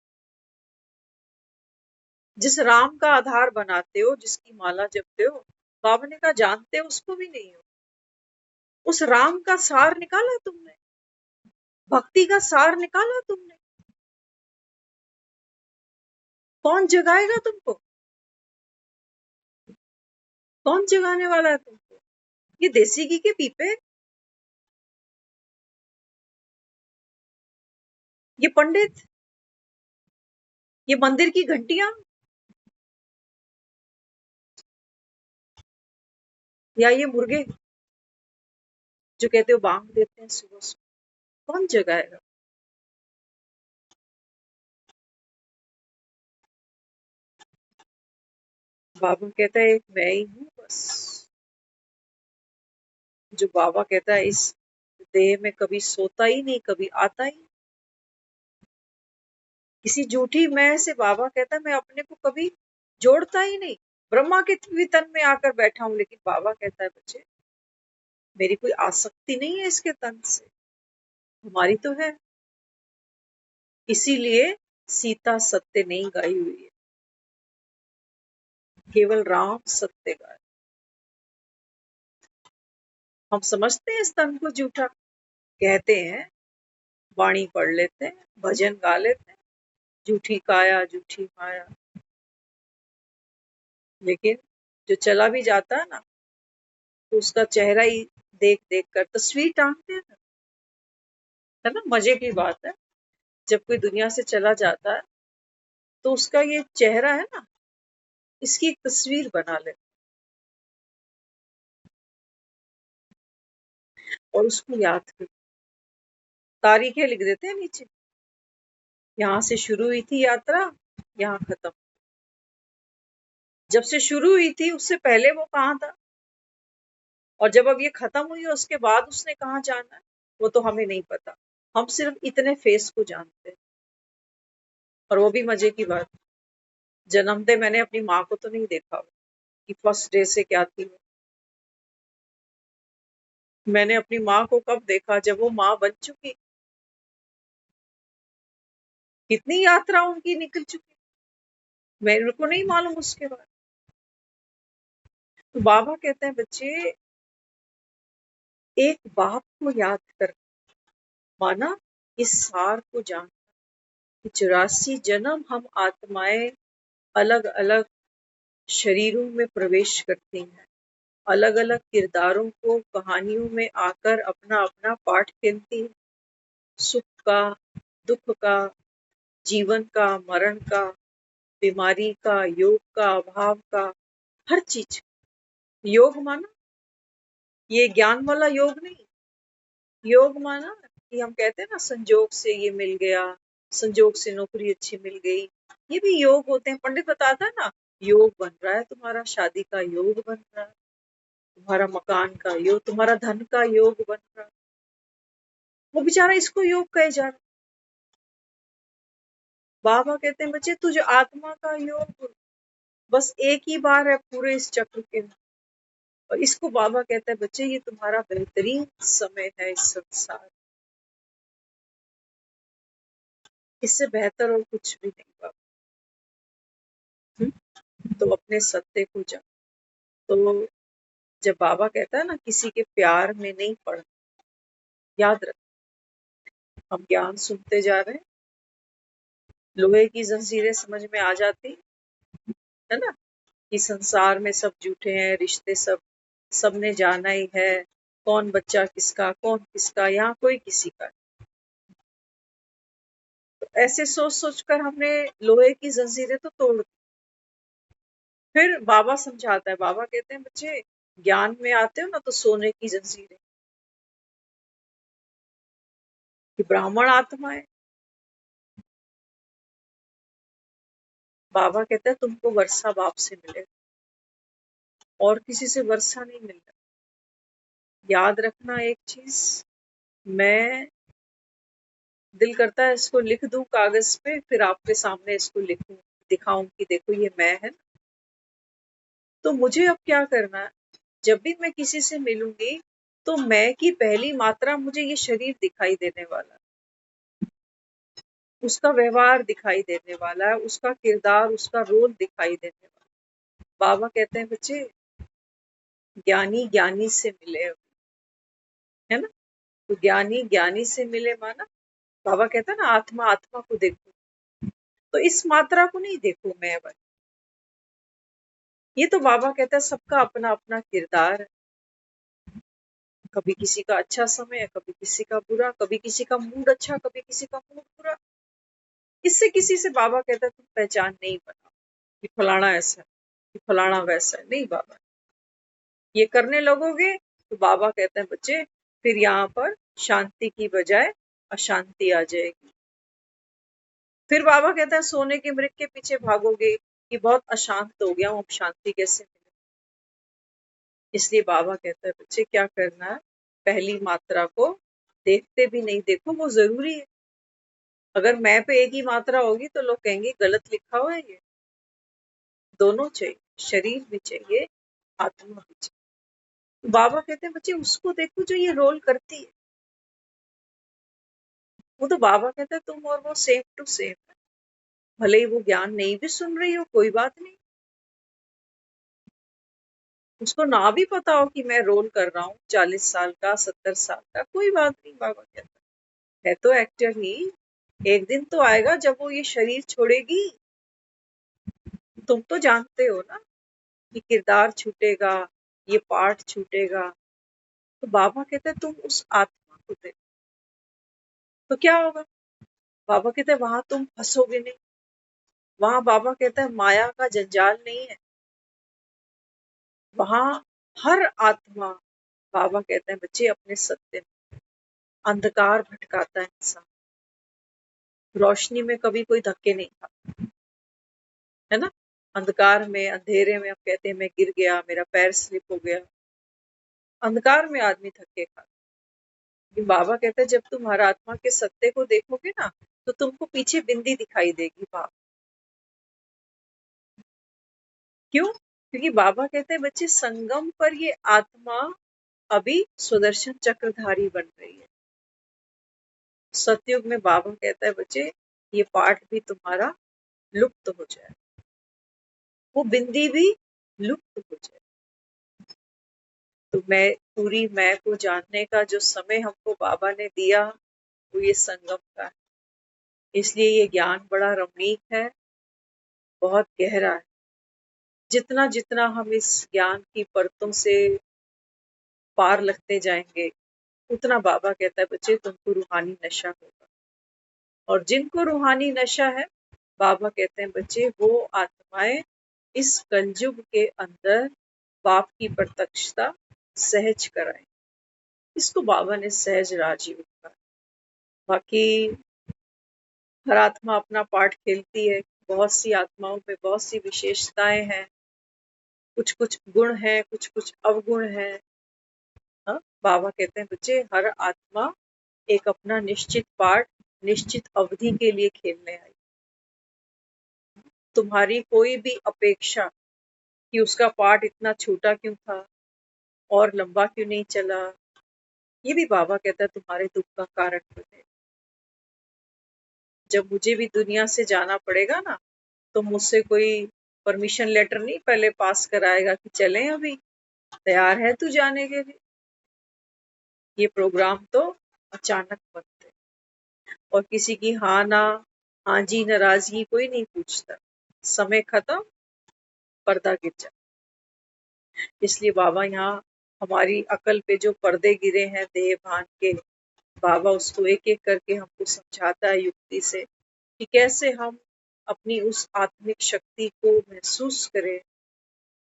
जिस राम का आधार बनाते हो, जिसकी माला जपते हो, बाबा ने कहा जानते हो उसको भी नहीं हो। उस राम का सार निकाला तुमने, भक्ति का सार निकाला तुमने। कौन जगाएगा तुमको? कौन जगाने वाला है तुमको? ये देसी घी के पीपे, ये पंडित, ये मंदिर की घंटियां, या ये मुर्गे जो कहते हो बांग देते हैं सुबह सुबह, कौन जगाएगा? बाबा कहता है एक मैं ही हूँ बस। जो बाबा कहता है इस देह में कभी सोता ही नहीं, कभी आता ही नहीं। किसी झूठी मैं से बाबा कहता है मैं अपने को कभी जोड़ता ही नहीं। ब्रह्मा के भी तन में आकर बैठा हूं, लेकिन बाबा कहता है बच्चे मेरी कोई आसक्ति नहीं है इसके तन से, हमारी तो है। इसीलिए सीता सत्य नहीं गाई हुई है, केवल राम सत्य गाए। हम समझते हैं इस तन को झूठा, कहते हैं, वाणी पढ़ लेते हैं, भजन गा लेते हैं, झूठी काया झूठी माया। लेकिन जो चला भी जाता है ना, तो उसका चेहरा ही देख देख कर तस्वीर टांगते हैं ना, है ना। मजे की बात है, जब कोई दुनिया से चला जाता है तो उसका ये चेहरा है ना, इसकी एक तस्वीर बना ले और उसको याद कर, तारीखें लिख देते हैं नीचे, यहाँ से शुरू हुई थी यात्रा, यहाँ खत्म। जब से शुरू हुई थी उससे पहले वो कहाँ था, और जब अब ये खत्म हुई है उसके बाद उसने कहाँ जाना है, वो तो हमें नहीं पता। हम सिर्फ इतने फेस को जानते हैं। और वो भी मजे की बात, जन्मते मैंने अपनी माँ को तो नहीं देखा कि फर्स्ट डे से क्या थी। मैंने अपनी माँ को कब देखा, जब वो माँ बन चुकी। कितनी यात्रा उनकी निकल चुकी, मेरे को नहीं मालूम उसके बाद। तो बाबा कहते हैं बच्चे, एक बाप को याद कर, माना इस सार को जान कि 84 जन्म हम आत्माएं अलग अलग शरीरों में प्रवेश करती हैं, अलग अलग किरदारों को कहानियों में आकर अपना अपना पाठ खेलती है, सुख का, दुख का, जीवन का, मरण का, बीमारी का, योग का, अभाव का, हर चीज। योग माना ये ज्ञान वाला योग नहीं, योग माना कि हम कहते हैं ना संजोग से ये मिल गया, संजोग से नौकरी अच्छी मिल गई, ये भी योग होते हैं। पंडित बताता है ना, योग बन रहा है तुम्हारा, शादी का योग बन रहा है, तुम्हारा मकान का योग, तुम्हारा धन का योग बन रहा है। वो बेचारा इसको योग कहे जा रहा। बाबा कहते हैं बच्चे, तुझे आत्मा का योग बस एक ही बार है पूरे इस चक्र के। और इसको बाबा कहता है बच्चे, ये तुम्हारा बेहतरीन समय है इस संसार, इससे बेहतर और कुछ भी नहीं बाबा। तो अपने सत्य को जा। तो जब बाबा कहता है ना किसी के प्यार में नहीं पड़ना, याद रख, हम ज्ञान सुनते जा रहे हैं, लोहे की जंजीरें समझ में आ जाती है ना, कि संसार में सब झूठे हैं, रिश्ते सब सबने जाना ही है, कौन बच्चा किसका, कौन किसका, यहाँ कोई किसी का। तो ऐसे सोच सोच कर हमने लोहे की जंजीरें तो तोड़ दी। फिर बाबा समझाता है, बाबा कहते हैं बच्चे, ज्ञान में आते हो ना तो सोने की जंजीरें, कि ब्राह्मण आत्मा है। बाबा कहता है तुमको वर्षा बाप से मिले, और किसी से वर्षा नहीं मिलना। याद रखना एक चीज, मैं दिल करता है इसको लिख दूं कागज पे, फिर आपके सामने इसको लिखूं, दिखाऊं कि देखो ये मैं है ना। तो मुझे अब क्या करना है, जब भी मैं किसी से मिलूंगी तो मैं की पहली मात्रा मुझे ये शरीर दिखाई देने वाला है, उसका व्यवहार दिखाई देने वाला है, उसका किरदार, उसका रोल दिखाई देने वाला है। बाबा कहते हैं बच्चे, ज्ञानी ज्ञानी से मिले, है ना। तो ज्ञानी ज्ञानी से मिले माना, बाबा कहता है ना आत्मा आत्मा को देखो, तो इस मात्रा को नहीं देखो मैं बस। ये तो बाबा कहता है सबका अपना अपना किरदार है, कभी किसी का अच्छा समय है, कभी किसी का बुरा, कभी किसी का मूड अच्छा, कभी किसी का मूड बुरा। इससे किसी से बाबा कहता है तुम पहचान नहीं बनाओ कि फलाना ऐसा है, कि फलाना वैसा है, नहीं बाबा। ये करने लगोगे तो बाबा कहते हैं बच्चे, फिर यहाँ पर शांति की बजाय अशांति आ जाएगी। फिर बाबा कहता है सोने के मृग के पीछे भागोगे कि बहुत अशांत हो गया हूँ, अब शांति कैसे मिले। इसलिए बाबा कहता है बच्चे क्या करना है, पहली मात्रा को देखते भी नहीं देखो, वो जरूरी है। अगर मैं पे एक ही मात्रा होगी तो लोग कहेंगे गलत लिखा हुआ है ये। दोनों चाहिए, शरीर भी चाहिए, आत्मा भी चाहिए। बाबा कहते हैं बच्चे उसको देखो जो ये रोल करती है। वो तो बाबा कहता है तुम और वो सेम टू सेम है, भले ही वो ज्ञान नहीं भी सुन रही हो कोई बात नहीं, उसको ना भी पता हो कि मैं रोल कर रहा हूँ 40 साल का, 70 साल का, कोई बात नहीं। बाबा कहता है तो एक्टर ही, एक दिन तो आएगा जब वो ये शरीर छोड़ेगी। तुम तो जानते हो ना कि किरदार छूटेगा, ये पार्ट छूटेगा। तो बाबा कहते हैं तुम उस आत्मा को देखो, तो क्या होगा। बाबा कहते हैं वहां तुम फंसोगे नहीं, वहां बाबा कहता है माया का जंजाल नहीं है, वहां हर आत्मा, बाबा कहते हैं बच्चे अपने सत्य में, अंधकार भटकाता है इंसान, रोशनी में कभी कोई धक्के नहीं खाता, है ना। अंधकार में, अंधेरे में हम कहते हैं मैं गिर गया, मेरा पैर स्लिप हो गया, अंधकार में आदमी धक्के खाता। कि बाबा कहता है जब तुम हर आत्मा के सत्य को देखोगे ना, तो तुमको पीछे बिंदी दिखाई देगी। बाबा क्यों? क्योंकि बाबा कहते हैं बच्चे संगम पर ये आत्मा अभी सुदर्शन चक्रधारी बन रही है। सतयुग में बाबा कहता है बच्चे ये पाठ भी तुम्हारा लुप्त हो जाए, वो बिंदी भी लुप्त हो जाए। तो मैं को जानने का जो समय हमको बाबा ने दिया वो ये संगम का है। इसलिए ये ज्ञान बड़ा रमणीक है, बहुत गहरा है। जितना जितना हम इस ज्ञान की परतों से पार लगते जाएंगे, उतना बाबा कहता है बच्चे तुमको रूहानी नशा होगा। और जिनको रूहानी नशा है, बाबा कहते हैं बच्चे वो आत्माएं इस कलयुग के अंदर बाप की प्रत्यक्षता सहज कराएं। इसको बाबा ने सहज राजयोग कहा। बाकी हर आत्मा अपना पार्ट खेलती है। बहुत सी आत्माओं में बहुत सी विशेषताएं हैं, कुछ कुछ गुण है, कुछ कुछ अवगुण है। हाँ? बाबा कहते हैं बच्चे हर आत्मा एक अपना निश्चित पार्ट निश्चित अवधि के लिए खेलने आई। तुम्हारी कोई भी अपेक्षा कि उसका पार्ट इतना छोटा क्यों था और लंबा क्यों नहीं चला, ये भी बाबा कहता है तुम्हारे दुख का कारण बने। जब मुझे भी दुनिया से जाना पड़ेगा ना, तो मुझसे कोई परमिशन लेटर नहीं पहले पास कराएगा कि चलें अभी, तैयार है तू जाने के लिए। ये प्रोग्राम तो अचानक बनते और किसी की हाँ ना, हाँ जी नाराजगी कोई नहीं पूछता। समय खत्म, पर्दा गिर जाता। इसलिए बाबा यहाँ हमारी अकल पे जो पर्दे गिरे हैं देह भान के, बाबा उसको एक एक करके हमको समझाता है युक्ति से कि कैसे हम अपनी उस आत्मिक शक्ति को महसूस करें,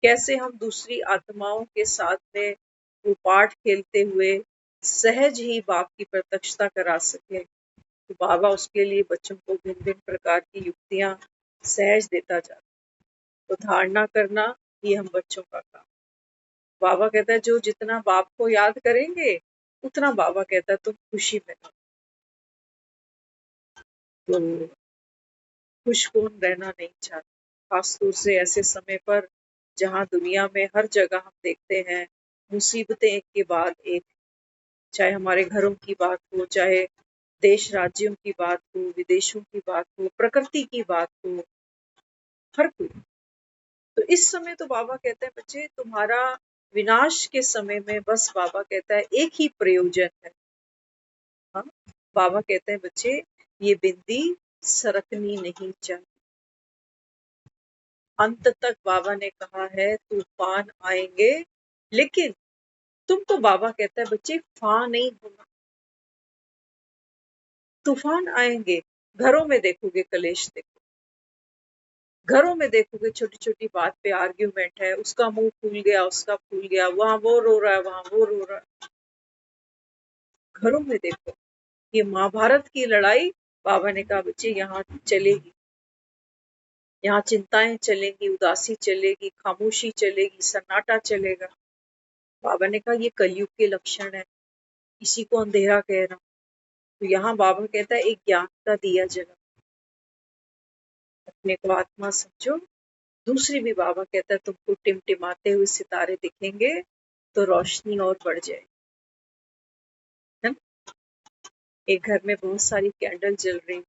कैसे हम दूसरी आत्माओं के साथ में वो पाठ खेलते हुए सहज ही बाप की प्रत्यक्षता करा सके। तो बाबा उसके लिए बच्चों को भिन्न भिन्न प्रकार की युक्तियां सहज देता जाता। तो धारणा करना ये हम बच्चों का काम। बाबा कहता है जो जितना बाप को याद करेंगे, उतना बाबा कहता है तुम खुशी में रहो। तो खुश कौन रहना नहीं चाहता, खासतौर से ऐसे समय पर जहाँ दुनिया में हर जगह हम देखते हैं मुसीबतें एक के बाद एक। चाहे हमारे घरों की बात हो, चाहे देश राज्यों की बात हो, विदेशों की बात हो, प्रकृति की बात हो, हर कोई। तो इस समय तो बाबा कहते हैं बच्चे तुम्हारा विनाश के समय में बस बाबा कहता है एक ही प्रयोजन है। हाँ? बाबा कहते हैं बच्चे ये बिंदी सरकनी नहीं चाहिए। अंत तक बाबा ने कहा है तूफान आएंगे, लेकिन तुमको बाबा कहता है बच्चे फा नहीं होना। तूफान आएंगे, घरों में देखोगे कलेश, देखो घरों में देखोगे छोटी छोटी बात पे आर्ग्यूमेंट है, उसका मुंह फूल गया, उसका फूल गया, वहां वो रो रहा है, वहां वो रो रहा है। घरों में देखो ये महाभारत की लड़ाई, बाबा ने कहा बच्चे यहाँ चलेगी, यहाँ चिंताएं चलेंगी, उदासी चलेगी, खामोशी चलेगी, सन्नाटा चलेगा। बाबा ने कहा ये कलयुग के लक्षण है, इसी को अंधेरा कह रहा हूं। तो यहाँ बाबा कहता है एक ज्ञान का दिया जला, अपने को आत्मा समझो। दूसरी भी बाबा कहता है तुमको टिमटिमाते हुए सितारे दिखेंगे तो रोशनी और बढ़ जाए, है ना? एक घर में बहुत सारी कैंडल जल रही,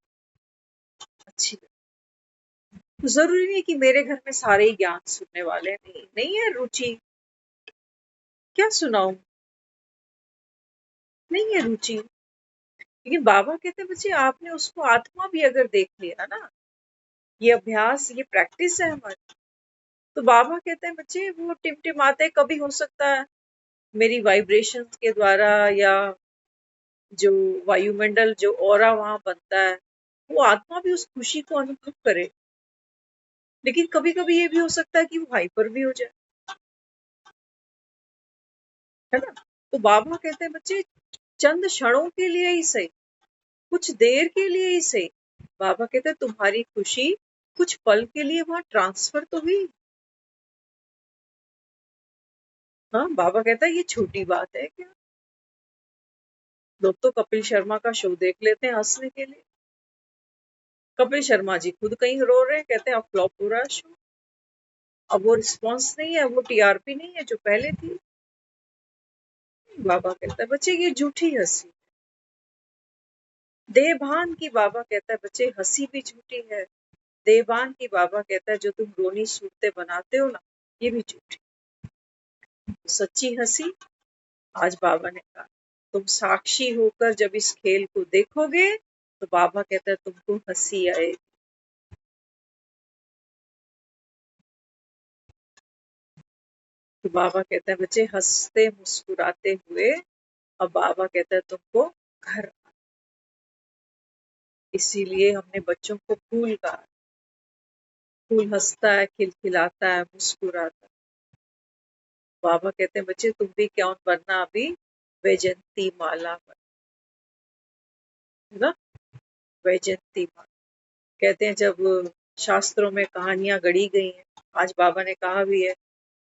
अच्छी तो जरूरी नहीं कि मेरे घर में सारे ही ज्ञान सुनने वाले, नहीं नहीं है रुचि, क्या सुनाऊं, नहीं है रुचि। लेकिन बाबा कहते हैं बच्चे आपने उसको आत्मा भी अगर देख लिया ना, ये अभ्यास ये प्रैक्टिस है हमारी, तो बाबा कहते हैं बच्चे वो टिमटिमाते कभी हो सकता है मेरी वाइब्रेशन के द्वारा, या जो वायुमंडल जो ऑरा वहां बनता है, वो आत्मा भी उस खुशी को अनुभव करे। लेकिन कभी कभी ये भी हो सकता है कि वो हाइपर भी हो जाए, है ना? तो बाबा कहते हैं बच्चे चंद क्षणों के लिए ही सही, कुछ देर के लिए ही सही, बाबा कहते हैं तुम्हारी खुशी कुछ पल के लिए वहां ट्रांसफर तो हुई। हाँ, बाबा कहता है ये छोटी बात है क्या? लोग तो कपिल शर्मा का शो देख लेते हैं हंसने के लिए। कपिल शर्मा जी खुद कहीं रो रहे हैं, कहते हैं अब फ्लॉप हो रहा है शो, अब वो रिस्पॉन्स नहीं है, वो टीआरपी नहीं है जो पहले थी। बाबा कहता है बच्चे ये झूठी हंसी, देवभान की बाबा कहता है बच्चे हंसी भी झूठी है। देवभान की बाबा कहता है जो तुम रोनी सूरतें बनाते हो ना, ये भी झूठी। सच्ची हंसी, आज बाबा ने कहा तुम साक्षी होकर जब इस खेल को देखोगे तो बाबा कहता है तुमको हंसी आएगी। तो बाबा कहता है बच्चे हंसते मुस्कुराते हुए अब बाबा कहता है तुमको घर आना। इसीलिए हमने बच्चों को फूल कहा। फूल हंसता है, खिलखिलाता है, मुस्कुराता है। बाबा कहते हैं बच्चे तुम भी क्या बनना अभी, वैजंती माला बन, है ना, वैजंती माला। कहते हैं जब शास्त्रों में कहानियां गढ़ी गई हैं, आज बाबा ने कहा भी है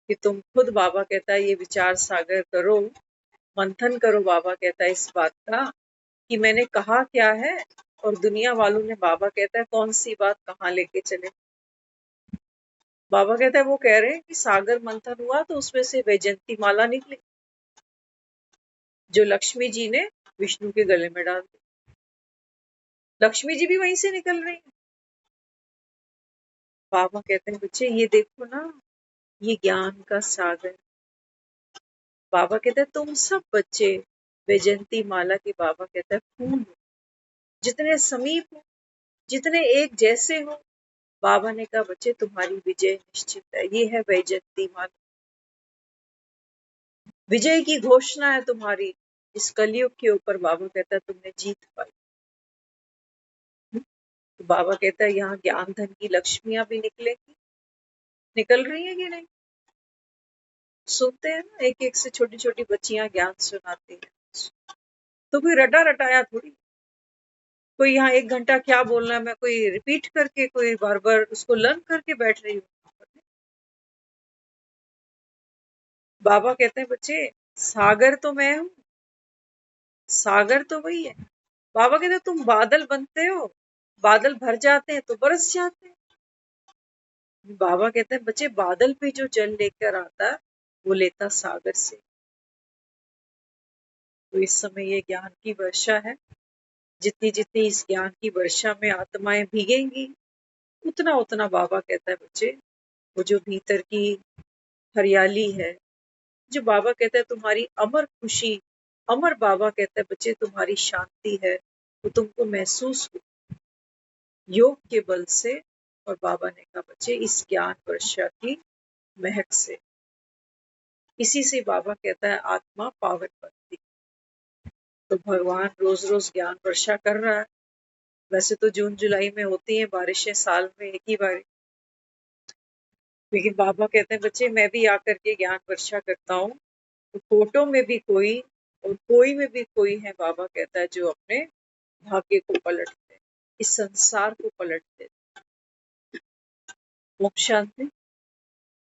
कि तुम खुद, बाबा कहता है ये विचार सागर करो, मंथन करो, बाबा कहता है इस बात का कि मैंने कहा क्या है और दुनिया वालों ने, बाबा कहता है कौन सी बात कहाँ लेके चले। बाबा कहता है वो कह रहे हैं कि सागर मंथन हुआ तो उसमें से वैजंती माला निकली जो लक्ष्मी जी ने विष्णु के गले में डाल दी। लक्ष्मी जी भी वहीं से निकल रही है। बाबा कहते हैं बच्चे ये देखो ना, ये ज्ञान का सागर। बाबा कहते हैं तुम सब बच्चे वैजंती माला की, बाबा कहता है फूल हो, जितने समीप हो, जितने एक जैसे हो। बाबा ने कहा बच्चे तुम्हारी विजय निश्चित है, ये है वैजंती माला, विजय की घोषणा है तुम्हारी इस कलयुग के ऊपर। बाबा कहता है तुमने जीत पाई। तो बाबा कहता है यहाँ ज्ञान धन की लक्ष्मियां भी निकलेंगी, निकल रही है कि नहीं। सुनते हैं ना, एक एक से छोटी छोटी बच्चियां ज्ञान सुनाती हैं, तो कोई रटा रटाया थोड़ी, कोई यहाँ 1 घंटा क्या बोलना है मैं कोई रिपीट करके, कोई बार बार उसको लर्न करके बैठ रही हूँ। बाबा कहते हैं बच्चे सागर तो मैं हूँ, सागर तो वही है। बाबा कहते हैं तुम बादल बनते हो, बादल भर जाते हैं तो बरस जाते हैं। बाबा कहते हैं बच्चे बादल पे जो जल लेकर आता है वो लेता सागर से। तो इस समय ये ज्ञान की वर्षा है, जितनी जितनी इस ज्ञान की वर्षा में आत्माएं भीगेंगी, उतना उतना बाबा कहता है बच्चे वो जो भीतर की हरियाली है, जो बाबा कहता है तुम्हारी अमर खुशी, अमर, बाबा कहता है बच्चे तुम्हारी शांति है, वो तुमको महसूस हो योग के बल से। और बाबा ने कहा बच्चे इस ज्ञान वर्षा की महक से, इसी से बाबा कहता है आत्मा पावन बनती। तो भगवान रोज रोज ज्ञान वर्षा कर रहा है। वैसे तो जून जुलाई में होती हैं बारिशें, साल में एक ही बार, लेकिन बाबा कहते हैं बच्चे मैं भी आकर के ज्ञान वर्षा करता हूँ। तो फोटो में भी कोई और कोई में भी कोई है, बाबा कहता है जो अपने भाग्य को पलटते, इस संसार को पलटते। ओम शांति।